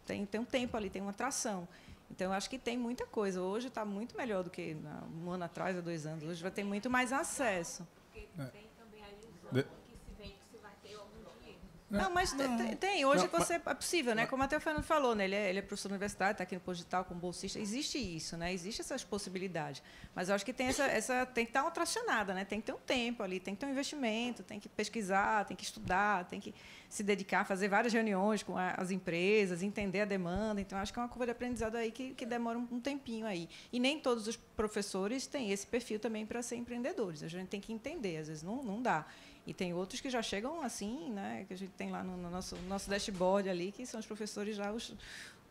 tem um tempo ali, tem uma tração. Então, eu acho que tem muita coisa. Hoje está muito melhor do que um ano atrás, há 2 anos. Hoje vai ter muito mais acesso. Porque tem também a ilusão que se vende que você vai ter algum dinheiro. Não, mas tem. Hoje é possível, né? Como até o Fernando falou, né? Ele é professor universitário, está aqui no Postal como bolsista. Existe isso, né? Existem essas possibilidades. Mas eu acho que tem tem que estar uma tracionada, né? Tem que ter um tempo ali, tem que ter um investimento, tem que pesquisar, tem que estudar, tem que se dedicar, fazer várias reuniões com as empresas, entender a demanda. Então, acho que é uma curva de aprendizado aí que demora um tempinho aí. E nem todos os professores têm esse perfil também para ser empreendedores. A gente tem que entender, às vezes não dá. E tem outros que já chegam assim, né, que a gente tem lá no nosso dashboard ali, que são os professores já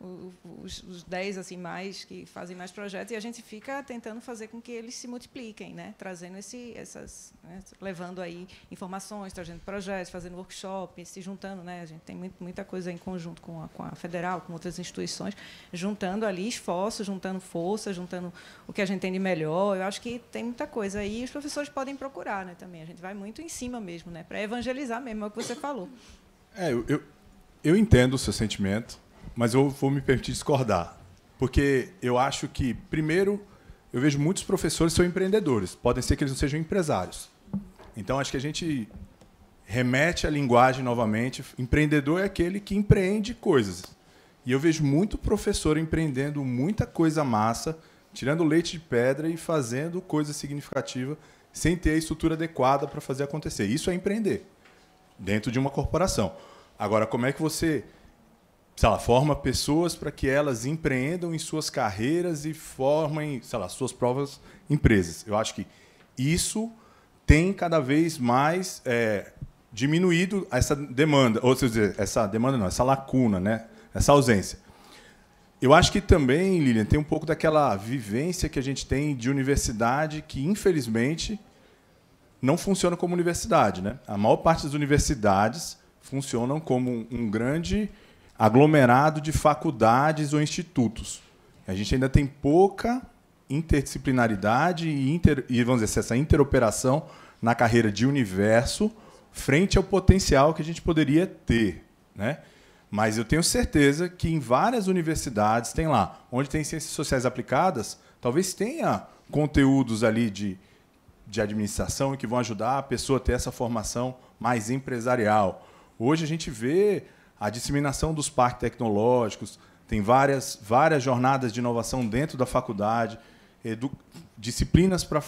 os 10 assim, mais, que fazem mais projetos, e a gente fica tentando fazer com que eles se multipliquem, né, trazendo levando aí informações, trazendo projetos, fazendo workshops, se juntando, né, a gente tem muita coisa em conjunto com a Federal, com outras instituições, juntando ali esforços, juntando força, juntando o que a gente tem de melhor. Eu acho que tem muita coisa aí, e os professores podem procurar, né, também. A gente vai muito em cima mesmo, né, para evangelizar mesmo, é o que você falou. Eu entendo o seu sentimento, mas eu vou me permitir discordar, porque eu acho que, primeiro, eu vejo muitos professores que são empreendedores, podem ser que eles não sejam empresários. Então, acho que a gente remete à linguagem novamente. Empreendedor é aquele que empreende coisas. E eu vejo muito professor empreendendo muita coisa massa, tirando leite de pedra e fazendo coisa significativa sem ter a estrutura adequada para fazer acontecer. Isso é empreender dentro de uma corporação. Agora, como é que você forma pessoas para que elas empreendam em suas carreiras e formem, suas próprias empresas? Eu acho que isso tem cada vez mais diminuído essa demanda, ou seja, essa demanda não, essa lacuna, né? Essa ausência. Eu acho que também, Lilian, tem um pouco daquela vivência que a gente tem de universidade que, infelizmente, não funciona como universidade, né? A maior parte das universidades funcionam como um grande aglomerado de faculdades ou institutos. A gente ainda tem pouca interdisciplinaridade e vamos dizer, essa interoperação na carreira de universo frente ao potencial que a gente poderia ter, né? Mas eu tenho certeza que em várias universidades, tem lá, onde tem ciências sociais aplicadas, talvez tenha conteúdos ali de administração que vão ajudar a pessoa a ter essa formação mais empresarial. Hoje a gente vê a disseminação dos parques tecnológicos, tem várias jornadas de inovação dentro da faculdade, disciplinas para,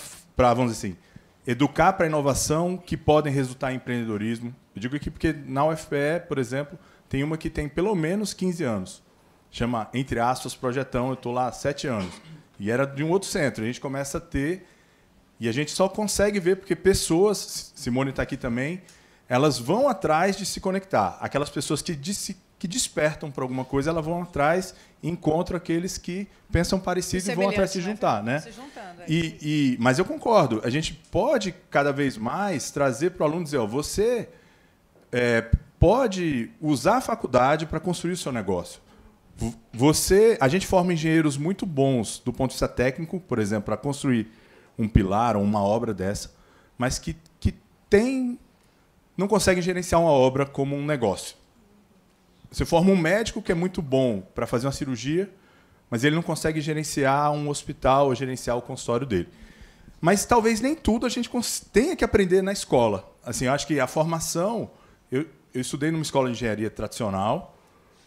vamos dizer assim, educar para a inovação que podem resultar em empreendedorismo. Eu digo aqui porque na UFPE, por exemplo, tem uma que tem pelo menos 15 anos. Chama, entre aspas, Projetão. Eu estou lá há 7 anos. E era de um outro centro. A gente começa a ter... E a gente só consegue ver porque pessoas, Simone está aqui também, elas vão atrás de se conectar. Aquelas pessoas que despertam para alguma coisa, elas vão atrás e encontram aqueles que pensam parecido e vão atrás de se juntar, né? Se juntando, mas eu concordo. A gente pode, cada vez mais, trazer para o aluno e dizer, você pode usar a faculdade para construir o seu negócio. A gente forma engenheiros muito bons do ponto de vista técnico, por exemplo, para construir um pilar ou uma obra dessa, mas que não conseguem gerenciar uma obra como um negócio. Você forma um médico que é muito bom para fazer uma cirurgia, mas ele não consegue gerenciar um hospital ou gerenciar o consultório dele. Mas talvez nem tudo a gente tenha que aprender na escola. Assim, eu acho que a formação... Eu estudei numa escola de engenharia tradicional,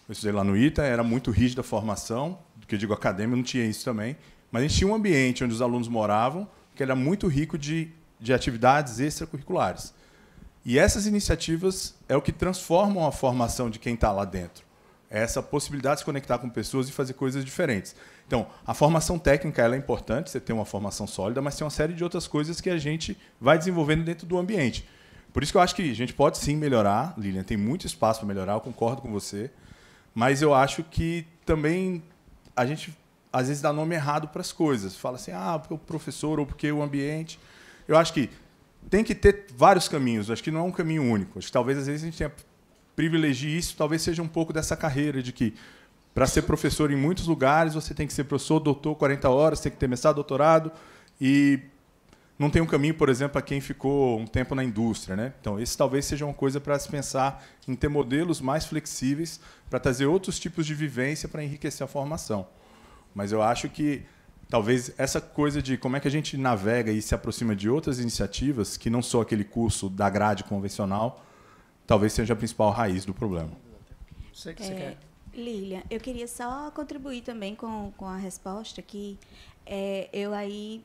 eu estudei lá no ITA, era muito rígida a formação, que eu digo acadêmico, não tinha isso também, mas a gente tinha um ambiente onde os alunos moravam, que era muito rico de atividades extracurriculares. E essas iniciativas é o que transformam a formação de quem está lá dentro. É essa possibilidade de se conectar com pessoas e fazer coisas diferentes. Então, a formação técnica ela é importante, você tem uma formação sólida, mas tem uma série de outras coisas que a gente vai desenvolvendo dentro do ambiente. Por isso que eu acho que a gente pode sim melhorar, Lilian, tem muito espaço para melhorar, eu concordo com você, mas eu acho que também a gente, às vezes, dá nome errado para as coisas. Fala assim, porque o professor ou porque o ambiente. Eu acho que tem que ter vários caminhos. Acho que não é um caminho único. Acho que talvez, às vezes, a gente privilegie isso. Talvez seja um pouco dessa carreira de que, para ser professor em muitos lugares, você tem que ser professor, doutor, 40 horas, tem que ter mestrado, doutorado. E não tem um caminho, por exemplo, para quem ficou um tempo na indústria, né? Então, esse talvez seja uma coisa para se pensar em ter modelos mais flexíveis para trazer outros tipos de vivência para enriquecer a formação. Mas eu acho que talvez essa coisa de como é que a gente navega e se aproxima de outras iniciativas, que não só aquele curso da grade convencional, talvez seja a principal raiz do problema. Sei que você quer. Lilian, eu queria só contribuir também com a resposta, que eu aí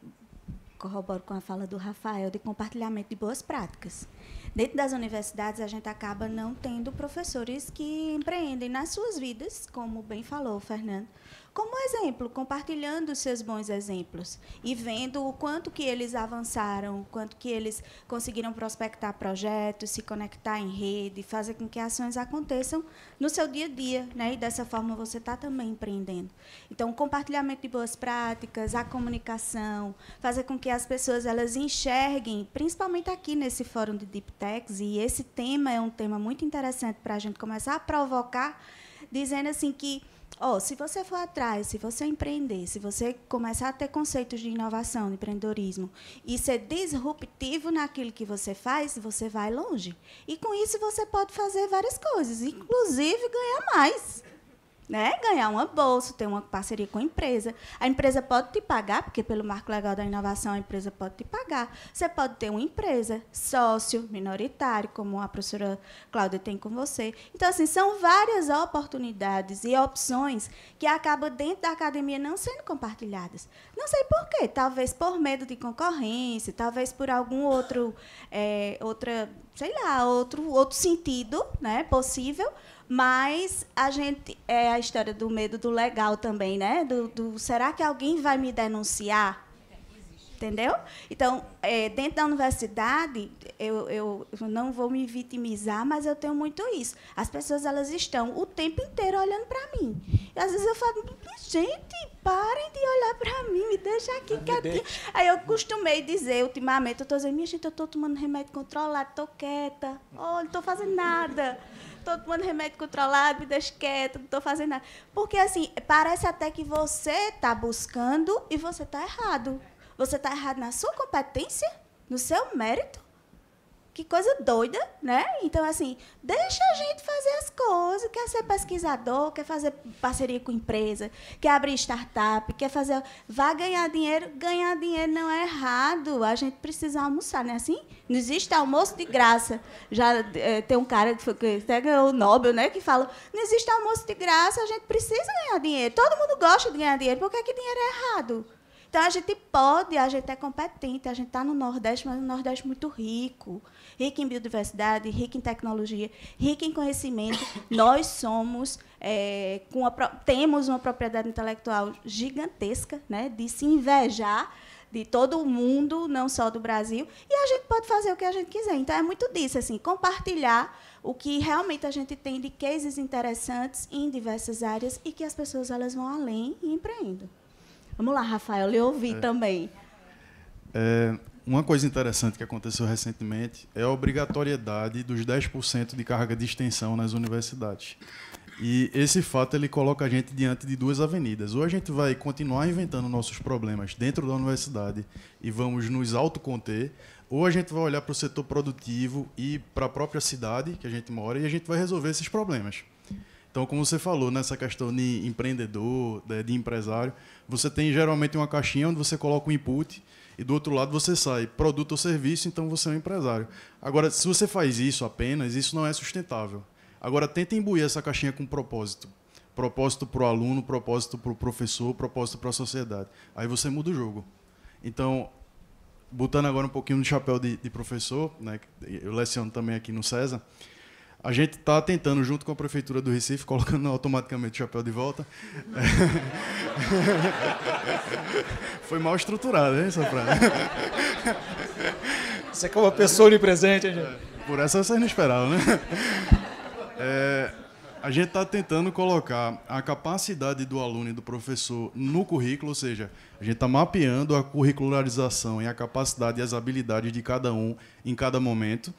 corroboro com a fala do Rafael, de compartilhamento de boas práticas. Dentro das universidades, a gente acaba não tendo professores que empreendem nas suas vidas, como bem falou o Fernando, como exemplo, compartilhando os seus bons exemplos e vendo o quanto que eles avançaram, o quanto que eles conseguiram prospectar projetos, se conectar em rede, fazer com que ações aconteçam no seu dia a dia, né? E dessa forma você está também empreendendo. Então, o compartilhamento de boas práticas, a comunicação, fazer com que as pessoas elas enxerguem, principalmente aqui nesse fórum de Deep Techs, e esse tema é um tema muito interessante para a gente começar a provocar, dizendo assim que se você for atrás, se você empreender, se você começar a ter conceitos de inovação, de empreendedorismo e ser disruptivo naquilo que você faz, você vai longe. E, com isso, você pode fazer várias coisas, inclusive ganhar mais. Né? Ganhar uma bolsa, ter uma parceria com a empresa. A empresa pode te pagar, porque pelo Marco Legal da Inovação a empresa pode te pagar. Você pode ter uma empresa, sócio, minoritário, como a professora Cláudia tem com você. Então, assim, são várias oportunidades e opções que acabam dentro da academia não sendo compartilhadas. Não sei por quê, talvez por medo de concorrência, talvez por algum outro sentido, né, possível. Mas a gente a história do medo do legal também, né? Será que alguém vai me denunciar? Entendeu? Então, dentro da universidade, eu não vou me vitimizar, mas eu tenho muito isso. As pessoas elas estão o tempo inteiro olhando para mim. E às vezes eu falo, gente, parem de olhar para mim, me deixa aqui quietinha. Aí eu costumei dizer, ultimamente, eu estou dizendo, minha gente, eu estou tomando remédio controlado, estou quieta, não estou fazendo nada. Estou tomando remédio controlado, me deixa quieta, não estou fazendo nada. Porque, assim, parece até que você está buscando e você está errado. Você está errado na sua competência, no seu mérito. Que coisa doida, né? Então, assim, deixa a gente fazer as coisas. Quer ser pesquisador, quer fazer parceria com empresa, quer abrir startup, quer fazer... Vai ganhar dinheiro. Ganhar dinheiro não é errado. A gente precisa almoçar, não é assim? Não existe almoço de graça. Já tem um cara que até ganhou o Nobel, né? Que fala, não existe almoço de graça, a gente precisa ganhar dinheiro. Todo mundo gosta de ganhar dinheiro. Por que dinheiro é errado? Então, a gente é competente, a gente está no Nordeste, mas um Nordeste muito rico em biodiversidade, rico em tecnologia, rico em conhecimento. Nós somos, temos uma propriedade intelectual gigantesca, né, de se invejar de todo o mundo, não só do Brasil, e a gente pode fazer o que a gente quiser. Então, é muito disso, assim, compartilhar o que realmente a gente tem de cases interessantes em diversas áreas e que as pessoas elas vão além e empreendam. Vamos lá, Rafael, lhe ouvi também. Uma coisa interessante que aconteceu recentemente é a obrigatoriedade dos 10% de carga de extensão nas universidades. E esse fato ele coloca a gente diante de duas avenidas. Ou a gente vai continuar inventando nossos problemas dentro da universidade e vamos nos autoconter, ou a gente vai olhar para o setor produtivo e para a própria cidade que a gente mora e a gente vai resolver esses problemas. Então, como você falou, nessa questão de empreendedor, de empresário, você tem geralmente uma caixinha onde você coloca o input e do outro lado você sai produto ou serviço, então você é um empresário. Agora, se você faz isso apenas, isso não é sustentável. Agora, tenta imbuir essa caixinha com propósito. Propósito para o aluno, propósito para o professor, propósito para a sociedade. Aí você muda o jogo. Então, botando agora um pouquinho no chapéu de professor, né, eu leciono também aqui no César, a gente está tentando, junto com a Prefeitura do Recife, colocando automaticamente o chapéu de volta. Foi mal estruturado, hein, Sofrano? Você é como uma pessoa onipresente, hein, gente? Por essa vocês não esperavam, né? A gente está tentando colocar a capacidade do aluno e do professor no currículo, ou seja, a gente está mapeando a curricularização e a capacidade e as habilidades de cada um em cada momento,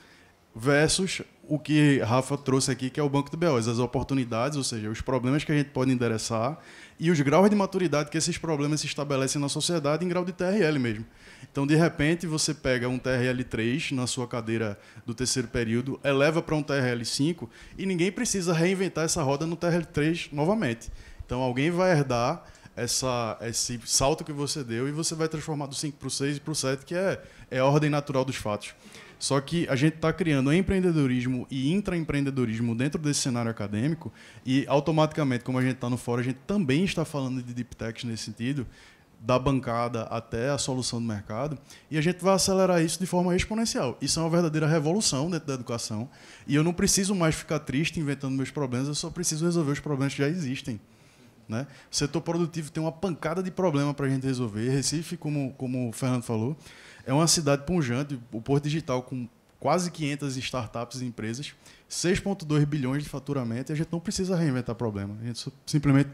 versus o que Rafa trouxe aqui, que é o banco de BOs, as oportunidades, ou seja, os problemas que a gente pode endereçar e os graus de maturidade que esses problemas se estabelecem na sociedade em grau de TRL mesmo. Então, de repente, você pega um TRL 3 na sua cadeira do terceiro período, eleva para um TRL 5 e ninguém precisa reinventar essa roda no TRL 3 novamente. Então, alguém vai herdar esse salto que você deu e você vai transformar do 5 para o 6 e para o 7, que é a ordem natural dos fatos. Só que a gente está criando empreendedorismo e intraempreendedorismo dentro desse cenário acadêmico e, automaticamente, como a gente está no fórum, a gente também está falando de deep tech nesse sentido, da bancada até a solução do mercado, e a gente vai acelerar isso de forma exponencial. Isso é uma verdadeira revolução dentro da educação, e eu não preciso mais ficar triste inventando meus problemas, eu só preciso resolver os problemas que já existem. Né? O setor produtivo tem uma pancada de problema para a gente resolver. Recife, como o Fernando falou, é uma cidade pujante, o Porto Digital com quase 500 startups e empresas, 6,2 bilhões de faturamento, e a gente não precisa reinventar problema. A gente simplesmente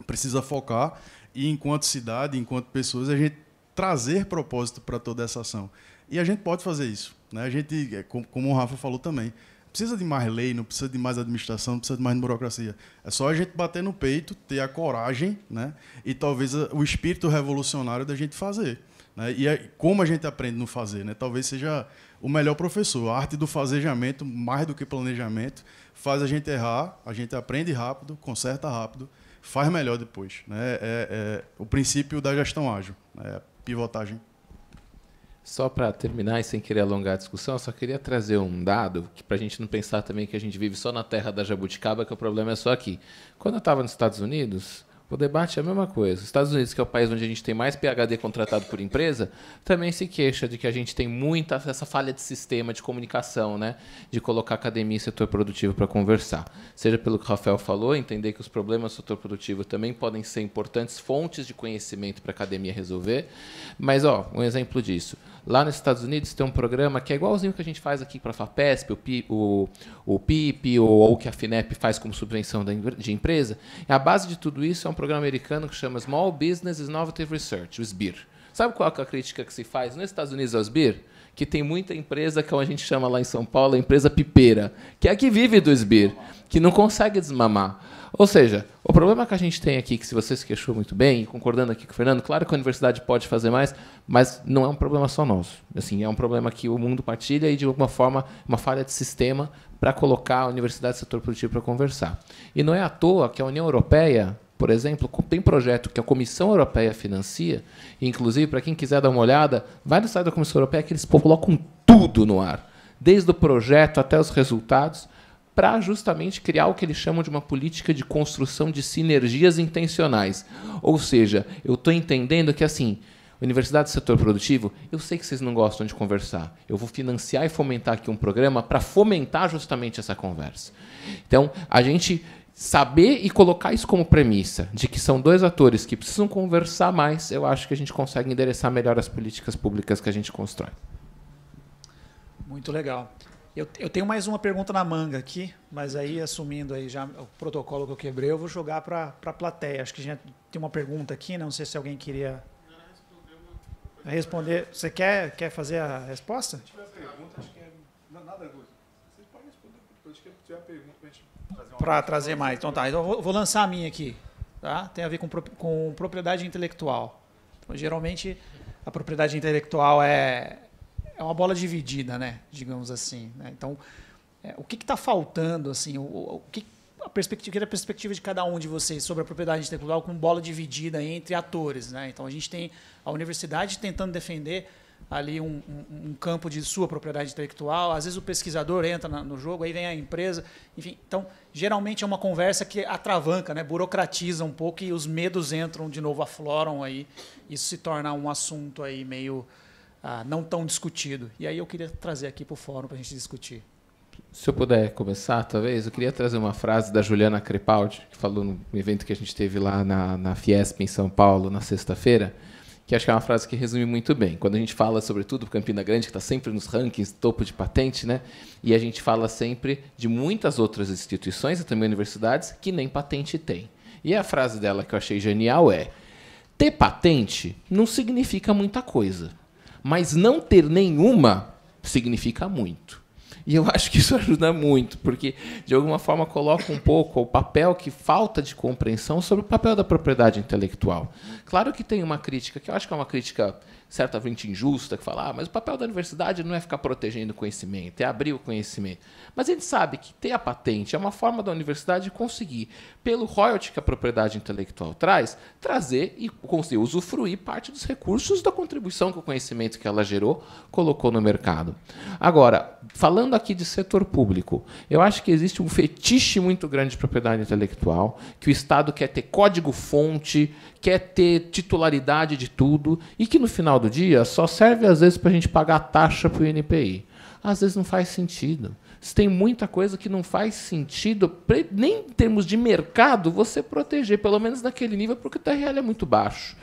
precisa focar e, enquanto cidade, enquanto pessoas, a gente trazer propósito para toda essa ação. E a gente pode fazer isso. Né? A gente, como o Rafa falou também, precisa de mais lei, não precisa de mais administração, não precisa de mais burocracia. É só a gente bater no peito, ter a coragem, né? E talvez o espírito revolucionário da gente fazer. Né? E como a gente aprende no fazer? Né? Talvez seja o melhor professor. A arte do fazejamento, mais do que planejamento, faz a gente errar, a gente aprende rápido, conserta rápido, faz melhor depois. Né? É o princípio da gestão ágil, né? Pivotagem. Só para terminar e sem querer alongar a discussão, eu só queria trazer um dado para a gente não pensar também que a gente vive só na terra da jabuticaba, que o problema é só aqui. Quando eu estava nos Estados Unidos, o debate é a mesma coisa. Os Estados Unidos, que é o país onde a gente tem mais PhD contratado por empresa, também se queixa de que a gente tem muita essa falha de sistema de comunicação, né? De colocar academia e setor produtivo para conversar. Seja pelo que o Rafael falou, entender que os problemas do setor produtivo também podem ser importantes fontes de conhecimento para a academia resolver. Mas, um exemplo disso. Lá nos Estados Unidos tem um programa que é igualzinho que a gente faz aqui para a FAPESP, o PIP, ou o que a FINEP faz como subvenção de empresa. E a base de tudo isso é um programa americano que chama Small Business Innovative Research, o SBIR. Sabe qual é a crítica que se faz nos Estados Unidos ao SBIR? Que tem muita empresa, que a gente chama lá em São Paulo, a empresa pipeira, que é a que vive do SBIR, que não consegue desmamar. Ou seja, o problema que a gente tem aqui, que se você se queixou muito bem, e concordando aqui com o Fernando, claro que a universidade pode fazer mais, mas não é um problema só nosso. Assim, é um problema que o mundo partilha e, de alguma forma, uma falha de sistema para colocar a universidade e o setor produtivo para conversar. E não é à toa que a União Europeia, por exemplo, tem projeto que a Comissão Europeia financia, e, inclusive, para quem quiser dar uma olhada, vai no site da Comissão Europeia que eles colocam tudo no ar, desde o projeto até os resultados, para justamente criar o que eles chamam de uma política de construção de sinergias intencionais. Ou seja, eu estou entendendo que, assim, universidade do setor produtivo, eu sei que vocês não gostam de conversar. Eu vou financiar e fomentar aqui um programa para fomentar justamente essa conversa. Então, a gente saber e colocar isso como premissa, de que são dois atores que precisam conversar mais, eu acho que a gente consegue endereçar melhor as políticas públicas que a gente constrói. Muito legal. Eu tenho mais uma pergunta na manga aqui, mas aí, assumindo aí já o protocolo que eu quebrei, eu vou jogar para a plateia. Acho que já tem uma pergunta aqui, não sei se alguém queria responder. Você quer fazer a resposta? Se tiver pergunta, acho que nada. Vocês podem responder depois que tiver pergunta para trazer mais. Então tá, então eu vou lançar a minha aqui. Tá? Tem a ver com propriedade intelectual. Então, geralmente, a propriedade intelectual é uma bola dividida, né? Digamos assim. Né? Então, o que está faltando, assim, a perspectiva de cada um de vocês sobre a propriedade intelectual com bola dividida entre atores, né? Então, a gente tem a universidade tentando defender ali um campo de sua propriedade intelectual, às vezes o pesquisador entra no jogo, aí vem a empresa, enfim. Então, geralmente é uma conversa que atravanca, né? Burocratiza um pouco e os medos entram de novo, afloram aí, isso se torna um assunto aí meio não tão discutido. E aí eu queria trazer aqui para o fórum para a gente discutir. Se eu puder começar, talvez, eu queria trazer uma frase da Juliana Crepaldi, que falou no evento que a gente teve lá na Fiesp, em São Paulo, na sexta-feira, que acho que é uma frase que resume muito bem. Quando a gente fala, sobretudo, do Campina Grande, que está sempre nos rankings, topo de patente, né? E a gente fala sempre de muitas outras instituições, e também universidades, que nem patente tem. E a frase dela que eu achei genial é: ter patente não significa muita coisa, mas não ter nenhuma significa muito. E eu acho que isso ajuda muito, porque, de alguma forma, coloca um pouco o papel que falta de compreensão sobre o papel da propriedade intelectual. Claro que tem uma crítica, que eu acho que é uma crítica certamente injusta, que fala, mas o papel da universidade não é ficar protegendo o conhecimento, é abrir o conhecimento. Mas a gente sabe que ter a patente é uma forma da universidade conseguir, pelo royalty que a propriedade intelectual traz, trazer e conseguir usufruir parte dos recursos da contribuição que o conhecimento que ela gerou colocou no mercado. Agora, falando aqui de setor público, eu acho que existe um fetiche muito grande de propriedade intelectual, que o Estado quer ter código-fonte, quer ter titularidade de tudo, e que, no final do dia, só serve, às vezes, para a gente pagar a taxa para o INPI. Às vezes não faz sentido. Tem muita coisa que não faz sentido, nem em termos de mercado, você proteger, pelo menos naquele nível, porque o TRL é muito baixo.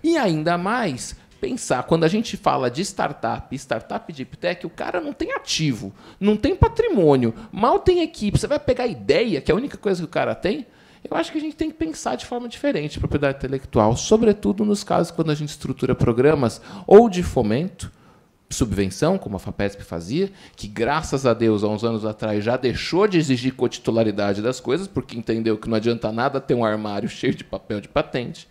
E ainda mais, pensar, quando a gente fala de startup de tech, o cara não tem ativo, não tem patrimônio, mal tem equipe. Você vai pegar a ideia, que é a única coisa que o cara tem. Eu acho que a gente tem que pensar de forma diferente a propriedade intelectual, sobretudo nos casos quando a gente estrutura programas ou de fomento, subvenção, como a FAPESP fazia, que, graças a Deus, há uns anos atrás, já deixou de exigir cotitularidade das coisas, porque entendeu que não adianta nada ter um armário cheio de papel de patente.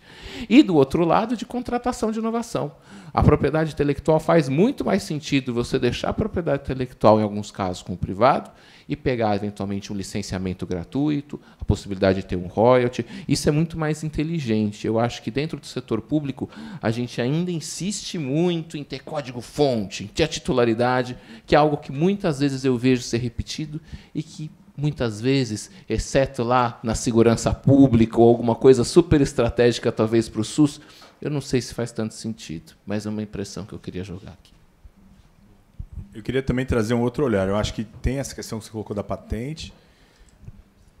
E, do outro lado, de contratação de inovação. A propriedade intelectual faz muito mais sentido você deixar a propriedade intelectual, em alguns casos, com o privado, e pegar, eventualmente, um licenciamento gratuito, a possibilidade de ter um royalty. Isso é muito mais inteligente. Eu acho que, dentro do setor público, a gente ainda insiste muito em ter código-fonte, em ter a titularidade, que é algo que muitas vezes eu vejo ser repetido e que, muitas vezes, exceto lá na segurança pública ou alguma coisa super estratégica, talvez, para o SUS, eu não sei se faz tanto sentido, mas é uma impressão que eu queria jogar aqui. Eu queria também trazer um outro olhar. Eu acho que tem essa questão que você colocou da patente.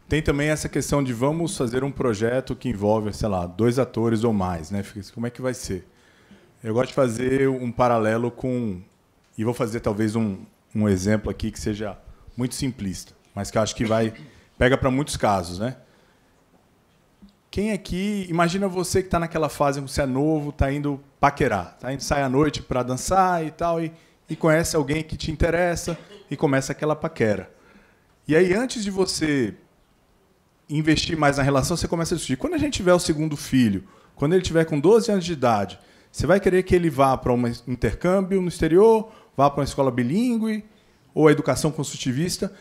Tem também essa questão de vamos fazer um projeto que envolve, sei lá, 2 atores ou mais, né? Como é que vai ser? Eu gosto de fazer um paralelo com... E vou fazer, talvez, um exemplo aqui que seja muito simplista, mas que eu acho que pega para muitos casos, né? Quem aqui... Imagina você que está naquela fase, você é novo, está indo paquerar, sai à noite para dançar e tal, e conhece alguém que te interessa e começa aquela paquera. E aí, antes de você investir mais na relação, você começa a discutir. Quando a gente tiver o segundo filho, quando ele tiver com 12 anos de idade, você vai querer que ele vá para um intercâmbio no exterior, vá para uma escola bilíngue, ou a educação construtivista?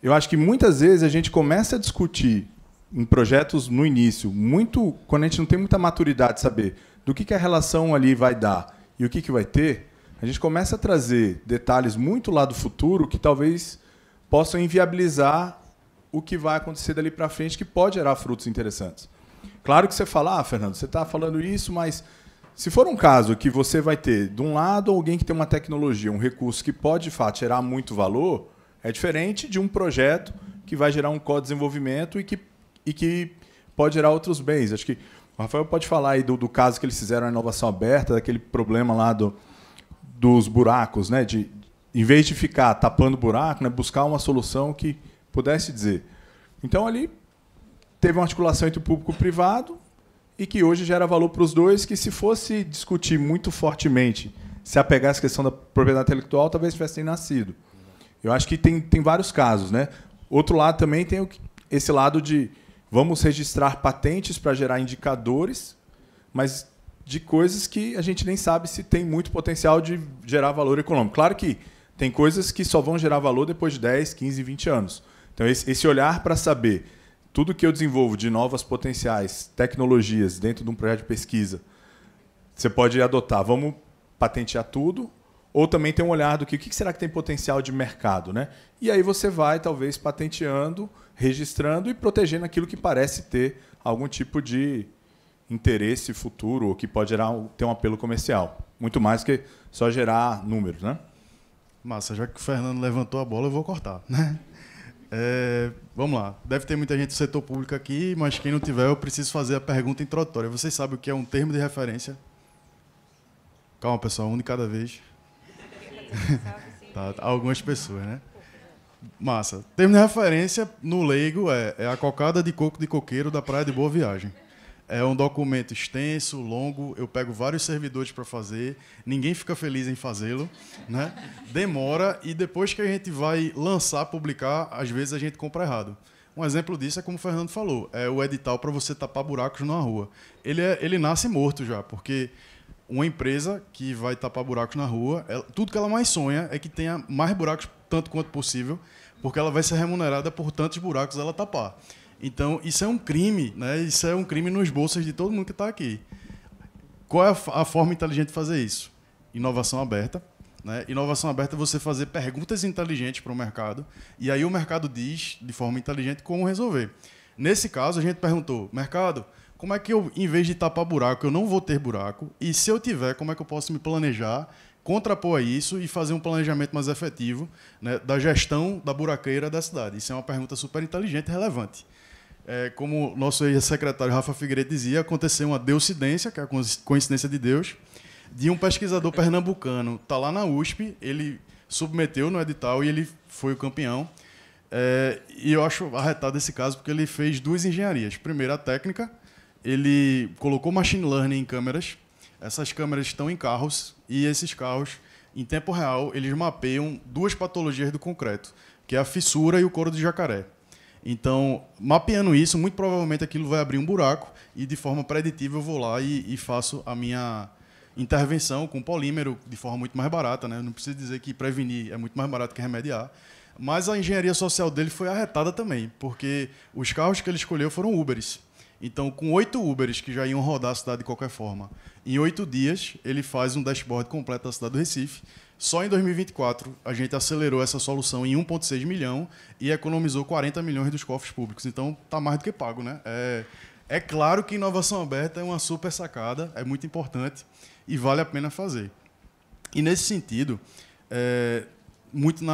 Eu acho que muitas vezes a gente começa a discutir em projetos no início, muito quando a gente não tem muita maturidade de saber do que a relação ali vai dar e o que vai ter, a gente começa a trazer detalhes muito lá do futuro que talvez possam inviabilizar o que vai acontecer dali para frente, que pode gerar frutos interessantes. Claro que você fala, Fernando, você está falando isso, mas se for um caso que você vai ter, de um lado, alguém que tem uma tecnologia, um recurso que pode, de fato, gerar muito valor, é diferente de um projeto que vai gerar um co-desenvolvimento e que pode gerar outros bens. Acho que o Rafael pode falar aí do caso que eles fizeram a inovação aberta, daquele problema lá dos buracos, né? Em vez de ficar tapando buraco, né? Buscar uma solução que pudesse dizer. Então, ali teve uma articulação entre o público e o privado e que hoje gera valor para os dois, que se fosse discutir muito fortemente, se apegar a essa questão da propriedade intelectual, talvez tivesse nascido. Eu acho que tem vários casos, né? Outro lado também tem esse lado de vamos registrar patentes para gerar indicadores, mas de coisas que a gente nem sabe se tem muito potencial de gerar valor econômico. Claro que tem coisas que só vão gerar valor depois de 10, 15, 20 anos. Então, esse olhar para saber tudo que eu desenvolvo de novas potenciais tecnologias dentro de um projeto de pesquisa, você pode adotar, vamos patentear tudo, ou também tem um olhar do que será que tem potencial de mercado, né? E aí você vai, talvez, patenteando, registrando e protegendo aquilo que parece ter algum tipo de interesse futuro, ou que pode ter um apelo comercial. Muito mais que só gerar números, né? Massa, já que o Fernando levantou a bola, eu vou cortar, né? Vamos lá. Deve ter muita gente do setor público aqui, mas quem não tiver, eu preciso fazer a pergunta introdutória. Vocês sabem o que é um termo de referência? Calma, pessoal, um de cada vez. Tá, algumas pessoas, né? Massa. Termo de referência, no leigo, é a cocada de coco de coqueiro da Praia de Boa Viagem. É um documento extenso, longo, eu pego vários servidores para fazer, ninguém fica feliz em fazê-lo, né? Demora, e depois que a gente vai lançar, publicar, às vezes a gente compra errado. Um exemplo disso é como o Fernando falou, é o edital para você tapar buracos na rua. Ele nasce morto já, porque uma empresa que vai tapar buracos na rua, tudo que ela mais sonha é que tenha mais buracos tanto quanto possível, porque ela vai ser remunerada por tantos buracos ela tapar. Então, isso é um crime, né? Isso é um crime nos bolsos de todo mundo que está aqui. Qual é a forma inteligente de fazer isso? Inovação aberta. Né? Inovação aberta é você fazer perguntas inteligentes para o mercado, e aí o mercado diz, de forma inteligente, como resolver. Nesse caso, a gente perguntou, mercado, como é que eu, em vez de tapar buraco, eu não vou ter buraco? E se eu tiver, como é que eu posso me planejar, contrapor a isso e fazer um planejamento mais efetivo, né, da gestão da buraqueira da cidade? Isso é uma pergunta super inteligente e relevante. Como o nosso ex-secretário Rafa Figueiredo dizia, aconteceu uma deucidência, que é a coincidência de Deus, de um pesquisador pernambucano, está lá na USP, ele submeteu no edital e ele foi o campeão. E eu acho arretado esse caso porque ele fez duas engenharias. Primeiro, a técnica, ele colocou machine learning em câmeras. Essas câmeras estão em carros e esses carros, em tempo real, eles mapeiam duas patologias do concreto, que é a fissura e o couro de jacaré. Então, mapeando isso, muito provavelmente aquilo vai abrir um buraco e, de forma preditiva, eu vou lá e faço a minha intervenção com polímero de forma muito mais barata, né? Não preciso dizer que prevenir é muito mais barato que remediar. Mas a engenharia social dele foi arretada também, porque os carros que ele escolheu foram Ubers. Então, com 8 Ubers que já iam rodar a cidade de qualquer forma, em 8 dias, ele faz um dashboard completo da cidade do Recife. Só em 2024, a gente acelerou essa solução em 1,6 milhão e economizou 40 milhões dos cofres públicos. Então, está mais do que pago, né? É claro que inovação aberta é uma super sacada, é muito importante e vale a pena fazer. E, nesse sentido, muito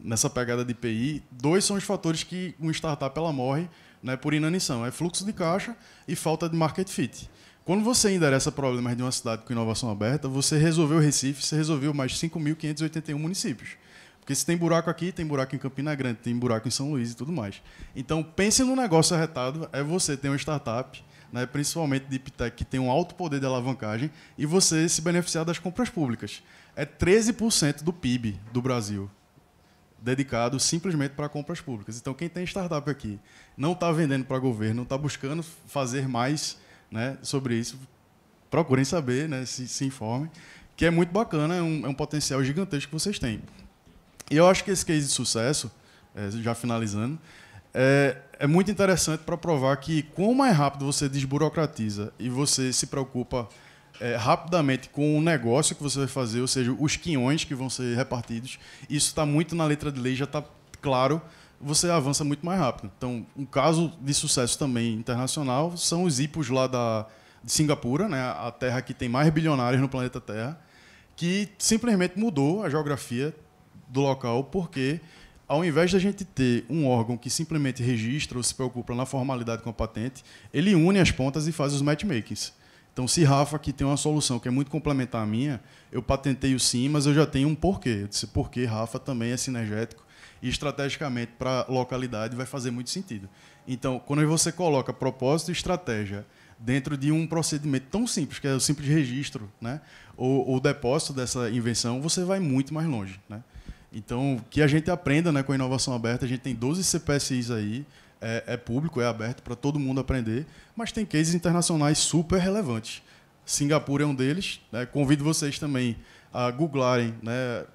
nessa pegada de IPI, 2 são os fatores que uma startup ela morre, né, por inanição. É fluxo de caixa e falta de market fit. Quando você endereça problemas de uma cidade com inovação aberta, você resolveu o Recife, você resolveu mais de 5.581 municípios. Porque se tem buraco aqui, tem buraco em Campina Grande, tem buraco em São Luís e tudo mais. Então, pense no negócio arretado, é você ter uma startup, né, principalmente Deep Tech, que tem um alto poder de alavancagem, e você se beneficiar das compras públicas. É 13% do PIB do Brasil dedicado simplesmente para compras públicas. Então, quem tem startup aqui não está vendendo para governo, não está buscando fazer mais, né, sobre isso, procurem saber, né, se informem, que é muito bacana, é um potencial gigantesco que vocês têm. E eu acho que esse case de sucesso, já finalizando, é muito interessante para provar que quanto mais rápido você desburocratiza e você se preocupa rapidamente com o negócio que você vai fazer, ou seja, os quinhões que vão ser repartidos, isso está muito na letra de lei, já está claro, você avança muito mais rápido. Então, um caso de sucesso também internacional são os IPOs lá de Singapura, né, a terra que tem mais bilionários no planeta Terra, que simplesmente mudou a geografia do local, porque ao invés de a gente ter um órgão que simplesmente registra ou se preocupa na formalidade com a patente, ele une as pontas e faz os matchmakings. Então, se Rafa aqui tem uma solução que é muito complementar à minha, eu patenteio sim, mas eu já tenho um porquê. Eu disse porque Rafa também é sinergético e estrategicamente para a localidade vai fazer muito sentido. Então, quando você coloca propósito e estratégia dentro de um procedimento tão simples, que é o simples registro, né, ou o depósito dessa invenção, você vai muito mais longe, né? Então, que a gente aprenda, né, com a inovação aberta, a gente tem 12 CPSIs aí, é público, é aberto para todo mundo aprender, mas tem cases internacionais super relevantes. Singapura é um deles, né? Convido vocês também a googlarem, né,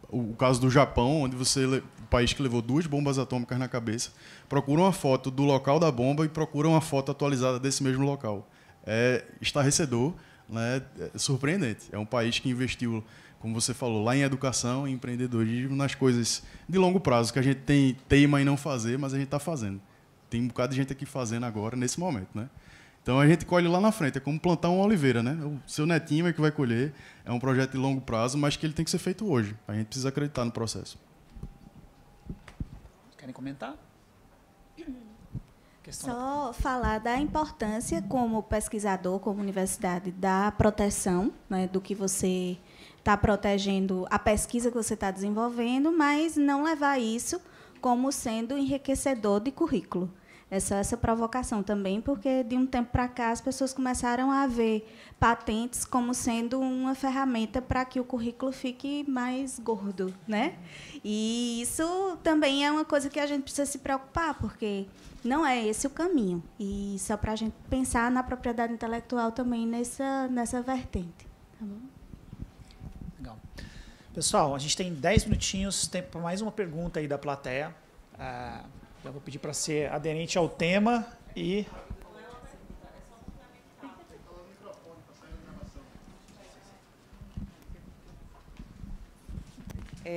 o caso do Japão, onde o país que levou 2 bombas atômicas na cabeça, procura uma foto do local da bomba e procura uma foto atualizada desse mesmo local. É estarrecedor, né, é surpreendente. É um país que investiu, como você falou, lá em educação e empreendedorismo, nas coisas de longo prazo, que a gente teima em não fazer, mas a gente está fazendo. Tem um bocado de gente aqui fazendo agora, nesse momento, né? Então, a gente colhe lá na frente. É como plantar uma oliveira, né? O seu netinho é que vai colher. É um projeto de longo prazo, mas que ele tem que ser feito hoje. A gente precisa acreditar no processo. Querem comentar? questão. Só falar da importância, como pesquisador, como universidade, da proteção, né, do que você está protegendo, a pesquisa que você está desenvolvendo, mas não levar isso como sendo enriquecedor de currículo. É só essa provocação também, porque de um tempo para cá as pessoas começaram a ver patentes como sendo uma ferramenta para que o currículo fique mais gordo, né? E isso também é uma coisa que a gente precisa se preocupar, porque não é esse o caminho. E só para a gente pensar na propriedade intelectual também nessa vertente. Tá bom? Legal. Pessoal, a gente tem 10 minutinhos, tempo para mais uma pergunta aí da plateia. Eu vou pedir para ser aderente ao tema e...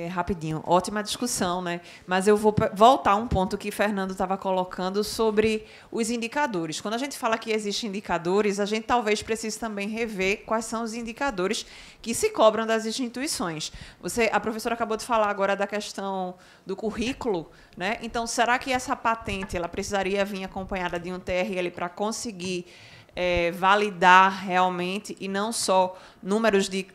Rapidinho, ótima discussão, né? Mas eu vou voltar a um ponto que Fernando estava colocando sobre os indicadores. Quando a gente fala que existem indicadores, a gente talvez precise também rever quais são os indicadores que se cobram das instituições. A professora acabou de falar agora da questão do currículo, né? Então, será que essa patente ela precisaria vir acompanhada de um TRL para conseguir validar realmente e não só números de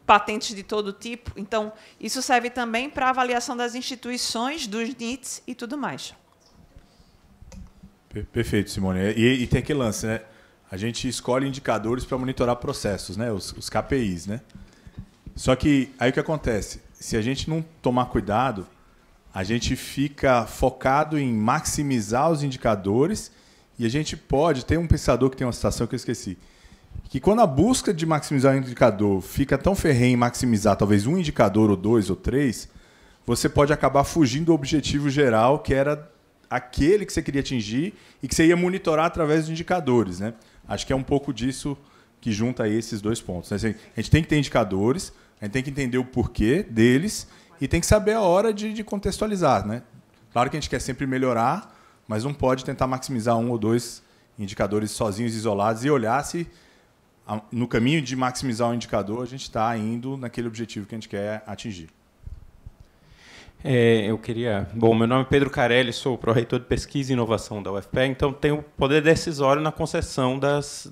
patentes de todo tipo? Então, isso serve também para a avaliação das instituições, dos NITs e tudo mais. Perfeito, Simone. E tem aquele lance, né? A gente escolhe indicadores para monitorar processos, né? Os KPIs, né? Só que aí o que acontece? Se a gente não tomar cuidado, a gente fica focado em maximizar os indicadores e a gente pode... Tem um pensador que tem uma citação que eu esqueci, que quando a busca de maximizar um indicador fica tão ferrenha em maximizar talvez um indicador, ou 2, ou 3, você pode acabar fugindo do objetivo geral, que era aquele que você queria atingir e que você ia monitorar através dos indicadores, né? Acho que é um pouco disso que junta aí esses dois pontos, né? Assim, a gente tem que ter indicadores, a gente tem que entender o porquê deles e tem que saber a hora de contextualizar, né? Claro que a gente quer sempre melhorar, mas não pode tentar maximizar 1 ou 2 indicadores sozinhos, isolados, e olhar se no caminho de maximizar o indicador, a gente está indo naquele objetivo que a gente quer atingir. Eu queria... Bom, meu nome é Pedro Carelli, sou pró-reitor de Pesquisa e Inovação da UFPE, então tenho poder decisório na concessão das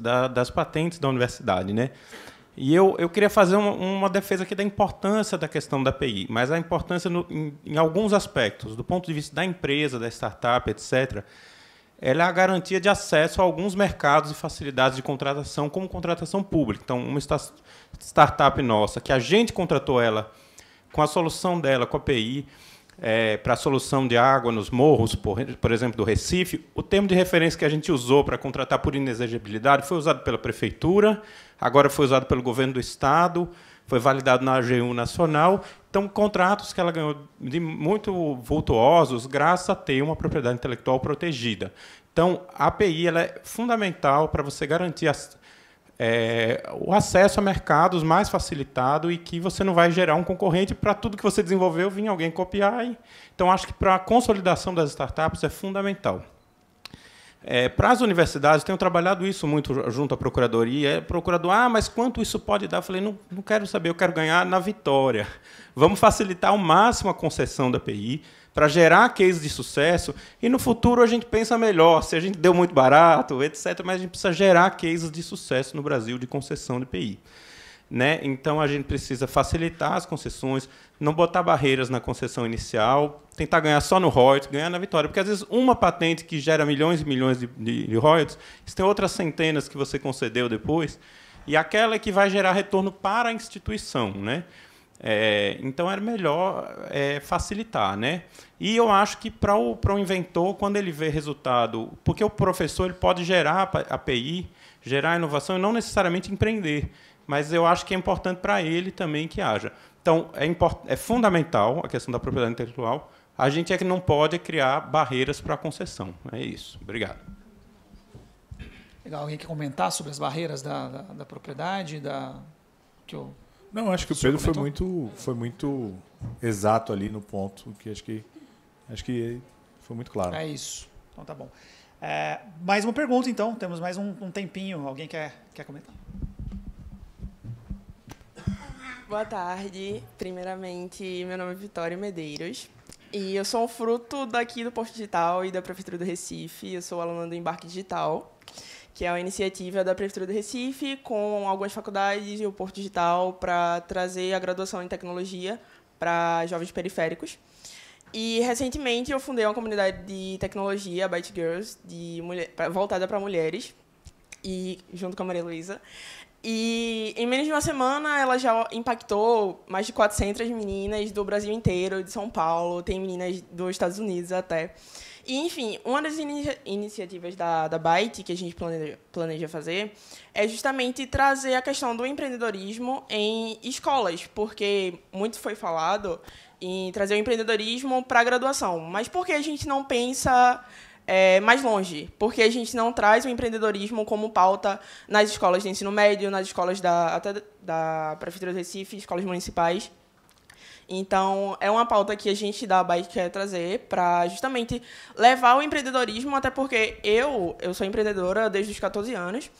patentes da universidade, né? E eu queria fazer uma defesa aqui da importância da questão da API, mas a importância em alguns aspectos, do ponto de vista da empresa, da startup, etc., ela é a garantia de acesso a alguns mercados e facilidades de contratação, como contratação pública. Então, uma startup nossa, que a gente contratou ela com a solução dela, com a API, para a solução de água nos morros, por exemplo, do Recife, o termo de referência que a gente usou para contratar por inexigibilidade foi usado pela Prefeitura, agora foi usado pelo Governo do Estado, foi validado na AGU Nacional. Então, contratos que ela ganhou de muito vultuosos, graças a ter uma propriedade intelectual protegida. Então, a API ela é fundamental para você garantir o acesso a mercados mais facilitado e que você não vai gerar um concorrente para tudo que você desenvolveu vir alguém copiar. Então, acho que para a consolidação das startups é fundamental. Para as universidades, tenho trabalhado isso muito junto à Procuradoria. Procurador, mas quanto isso pode dar? Eu falei, não quero saber, eu quero ganhar na vitória. Vamos facilitar ao máximo a concessão da API para gerar cases de sucesso e, no futuro, a gente pensa melhor, se a gente deu muito barato, etc., mas a gente precisa gerar cases de sucesso no Brasil de concessão de API. Né? Então, a gente precisa facilitar as concessões, não botar barreiras na concessão inicial, tentar ganhar só no royalties, ganhar na vitória. Porque, às vezes, uma patente que gera milhões e milhões de royalties, você tem outras centenas que você concedeu depois, e aquela é que vai gerar retorno para a instituição. Né? Então, era melhor facilitar. Né? E eu acho que, para o inventor, quando ele vê resultado... Porque o professor ele pode gerar API, gerar inovação e não necessariamente empreender. Mas eu acho que é importante para ele também que haja. Então, é fundamental a questão da propriedade intelectual. A gente que não pode criar barreiras para a concessão. É isso. Obrigado. Legal. Alguém quer comentar sobre as barreiras da propriedade? Não, acho que o Pedro foi muito exato ali no ponto, que acho que foi muito claro. É isso. Então, tá bom. Mais uma pergunta, então. Temos mais um tempinho. Alguém quer comentar? Boa tarde. Primeiramente, meu nome é Vitória Medeiros. E eu sou um fruto daqui do Porto Digital e da Prefeitura do Recife. Eu sou aluna do Embarque Digital, que é uma iniciativa da Prefeitura do Recife com algumas faculdades e o Porto Digital para trazer a graduação em tecnologia para jovens periféricos. E, recentemente, eu fundei uma comunidade de tecnologia, a Byte Girls, voltada para mulheres, e, junto com a Maria Luísa. E, em menos de uma semana, ela já impactou mais de 400 meninas do Brasil inteiro, de São Paulo, tem meninas dos Estados Unidos até. E, enfim, uma das iniciativas da Byte que a gente planeja fazer é justamente trazer a questão do empreendedorismo em escolas, porque muito foi falado em trazer o empreendedorismo para a graduação. Mas por que a gente não pensa mais longe? Porque a gente não traz o empreendedorismo como pauta nas escolas de ensino médio, nas escolas até da Prefeitura do Recife, escolas municipais. Então, é uma pauta que a gente da Byte quer trazer para justamente levar o empreendedorismo, até porque eu sou empreendedora desde os 14 anos,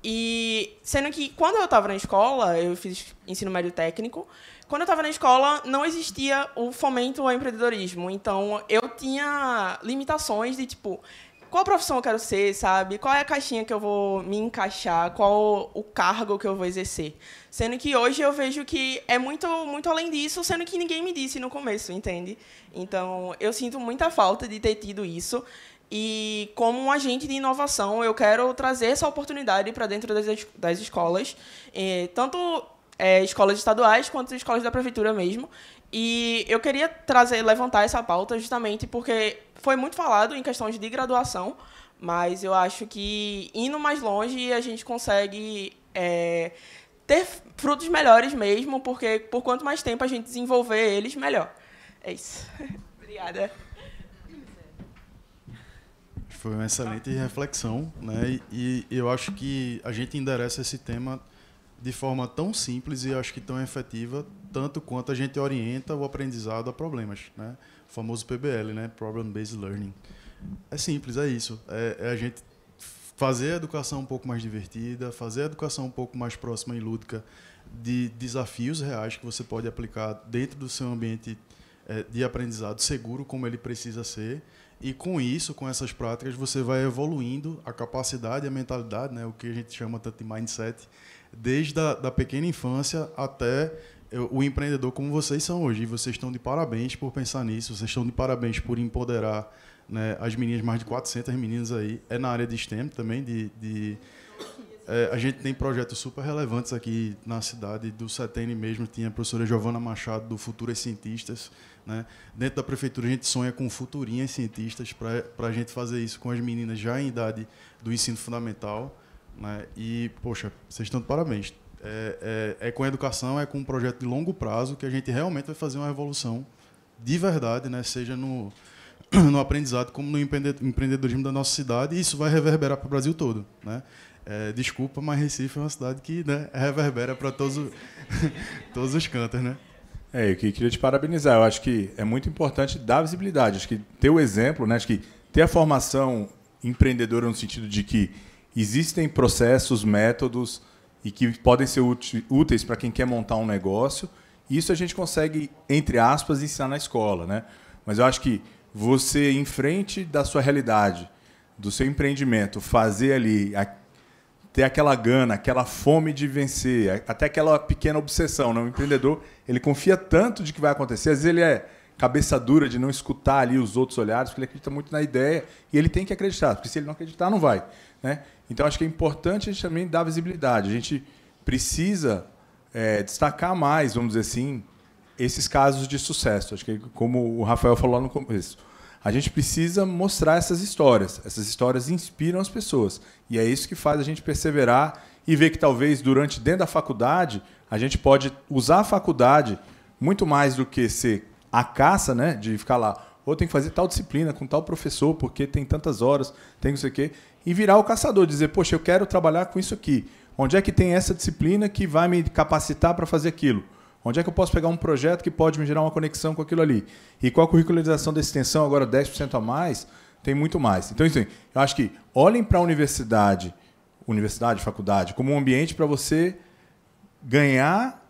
e sendo que quando eu estava na escola, eu fiz ensino médio técnico, quando eu estava na escola não existia o fomento ao empreendedorismo, então eu tinha limitações de, tipo, qual profissão eu quero ser, sabe? Qual é a caixinha que eu vou me encaixar? Qual o cargo que eu vou exercer? Sendo que hoje eu vejo que é muito, muito além disso, sendo que ninguém me disse no começo, entende? Então, eu sinto muita falta de ter tido isso. E, como um agente de inovação, eu quero trazer essa oportunidade para dentro das escolas, tanto escolas estaduais quanto escolas da prefeitura mesmo. E eu queria levantar essa pauta justamente porque foi muito falado em questões de graduação, mas eu acho que, indo mais longe, a gente consegue ter frutos melhores mesmo, porque por quanto mais tempo a gente desenvolver eles, melhor. É isso. Obrigada. Foi uma excelente reflexão, né? E eu acho que a gente endereça esse tema de forma tão simples e acho que tão efetiva, tanto quanto a gente orienta o aprendizado a problemas, né? O famoso PBL, né? Problem Based Learning. É simples, é isso. É a gente fazer a educação um pouco mais divertida, fazer a educação um pouco mais próxima e lúdica de desafios reais que você pode aplicar dentro do seu ambiente de aprendizado seguro, como ele precisa ser. E com isso, com essas práticas, você vai evoluindo a capacidade, a mentalidade, né? O que a gente chama tanto de mindset, desde da pequena infância até o empreendedor como vocês são hoje. E vocês estão de parabéns por pensar nisso, vocês estão de parabéns por empoderar, né, as meninas, mais de 400 meninas aí. É na área de STEM também. A gente tem projetos super relevantes aqui na cidade. Do CETENE mesmo, tinha a professora Giovana Machado, do Futuras Cientistas, né? Dentro da prefeitura, a gente sonha com futurinhas cientistas para a gente fazer isso com as meninas já em idade do ensino fundamental, né? E, poxa, vocês estão de parabéns. É com a educação, é com um projeto de longo prazo que a gente realmente vai fazer uma revolução de verdade, né? Seja no aprendizado como no empreendedorismo da nossa cidade, e isso vai reverberar para o Brasil todo, né? Desculpa, mas Recife é uma cidade que, né, reverbera para todos os cantos, né? Eu queria te parabenizar. Eu acho que é muito importante dar visibilidade. Acho que ter o exemplo, né? Acho que ter a formação empreendedora no sentido de que existem processos, métodos e que podem ser úteis para quem quer montar um negócio. Isso a gente consegue, entre aspas, ensinar na escola, né? Mas eu acho que você, em frente da sua realidade, do seu empreendimento, fazer ali, ter aquela gana, aquela fome de vencer, até aquela pequena obsessão, né? O empreendedor, ele confia tanto de que vai acontecer, às vezes ele é cabeça dura de não escutar ali os outros olhares, porque ele acredita muito na ideia e ele tem que acreditar, porque se ele não acreditar, não vai, né? Então, acho que é importante a gente também dar visibilidade. A gente precisa destacar mais, vamos dizer assim, esses casos de sucesso. Acho que, como o Rafael falou lá no começo, a gente precisa mostrar essas histórias. Essas histórias inspiram as pessoas. E é isso que faz a gente perseverar e ver que talvez dentro da faculdade, a gente pode usar a faculdade muito mais do que ser a caça, né, de ficar lá, ou tem que fazer tal disciplina com tal professor, porque tem tantas horas, tem não sei o quê, e virar o caçador, dizer, poxa, eu quero trabalhar com isso aqui. Onde é que tem essa disciplina que vai me capacitar para fazer aquilo? Onde é que eu posso pegar um projeto que pode me gerar uma conexão com aquilo ali? E com a curricularização da extensão, agora 10% a mais, tem muito mais. Então, assim, eu acho que olhem para a universidade, faculdade, como um ambiente para você ganhar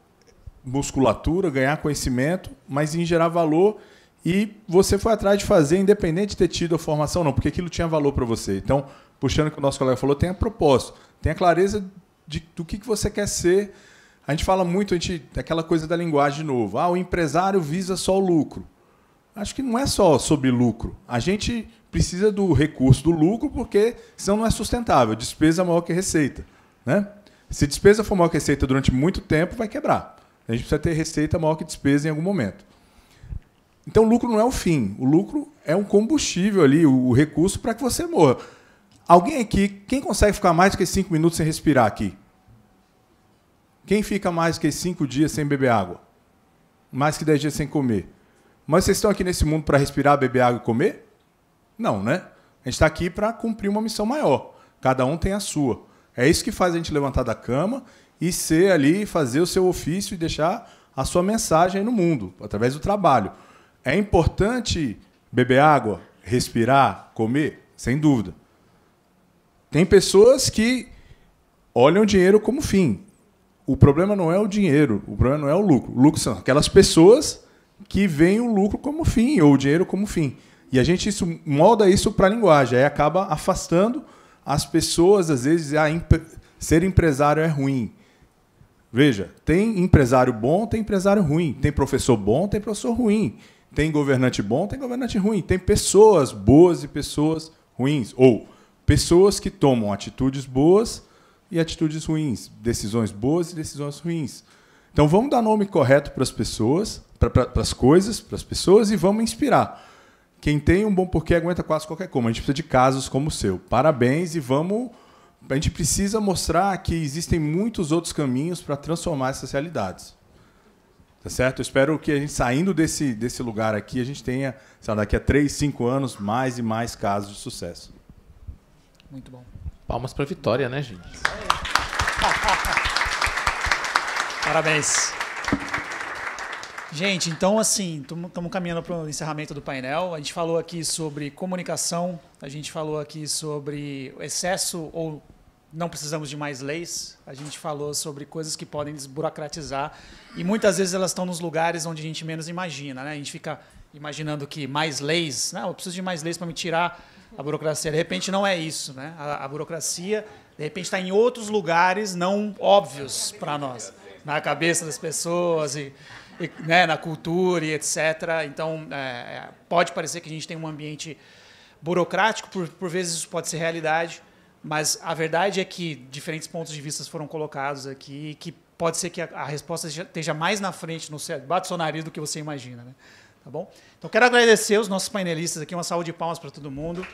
musculatura, ganhar conhecimento, mas em gerar valor e você foi atrás de fazer, independente de ter tido a formação ou não, porque aquilo tinha valor para você. Então, puxando o que o nosso colega falou, tenha propósito, tenha clareza do que você quer ser. A gente fala muito, aquela coisa da linguagem de novo. O empresário visa só o lucro. Acho que não é só sobre lucro. A gente precisa do recurso do lucro, porque senão não é sustentável. Despesa é maior que receita, né? Se despesa for maior que receita durante muito tempo, vai quebrar. A gente precisa ter receita maior que despesa em algum momento. Então, o lucro não é o fim. O lucro é um combustível ali, o recurso para que você morra. Alguém aqui, quem consegue ficar mais do que 5 minutos sem respirar aqui? Quem fica mais do que 5 dias sem beber água? Mais que 10 dias sem comer? Mas vocês estão aqui nesse mundo para respirar, beber água e comer? Não, né? A gente está aqui para cumprir uma missão maior. Cada um tem a sua. É isso que faz a gente levantar da cama e ser ali, fazer o seu ofício e deixar a sua mensagem aí no mundo, através do trabalho. É importante beber água, respirar, comer? Sem dúvida. Tem pessoas que olham o dinheiro como fim. O problema não é o dinheiro, o problema não é o lucro. O lucro são aquelas pessoas que veem o lucro como fim, ou o dinheiro como fim. E a gente molda isso para a linguagem, aí acaba afastando as pessoas, às vezes, ser empresário é ruim. Veja, tem empresário bom, tem empresário ruim. Tem professor bom, tem professor ruim. Tem governante bom, tem governante ruim. Tem pessoas boas e pessoas ruins. Ou pessoas que tomam atitudes boas e atitudes ruins. Decisões boas e decisões ruins. Então, vamos dar nome correto para as pessoas, para as coisas, para as pessoas, e vamos inspirar. Quem tem um bom porquê aguenta quase qualquer coisa. A gente precisa de casos como o seu. Parabéns e vamos... A gente precisa mostrar que existem muitos outros caminhos para transformar essas realidades. Tá certo? Eu espero que a gente, saindo desse lugar aqui, a gente tenha, sei lá, daqui a 3, 5 anos, mais e mais casos de sucesso. Muito bom. Palmas para a vitória, né, gente? Parabéns. Gente, então, assim, estamos caminhando para o encerramento do painel. A gente falou aqui sobre comunicação, a gente falou aqui sobre excesso ou não precisamos de mais leis, a gente falou sobre coisas que podem desburocratizar e muitas vezes elas estão nos lugares onde a gente menos imagina, né? A gente fica imaginando que mais leis, não, eu preciso de mais leis para me tirar a burocracia. De repente não é isso, né? A burocracia, de repente, está em outros lugares não óbvios para nós, na cabeça das pessoas né, na cultura e etc. Então, pode parecer que a gente tem um ambiente burocrático, por vezes isso pode ser realidade, mas a verdade é que diferentes pontos de vista foram colocados aqui, que pode ser que a resposta esteja mais na frente, no debate do seu nariz, do que você imagina. Né? Tá bom? Então, quero agradecer os nossos painelistas aqui, uma salva de palmas para todo mundo.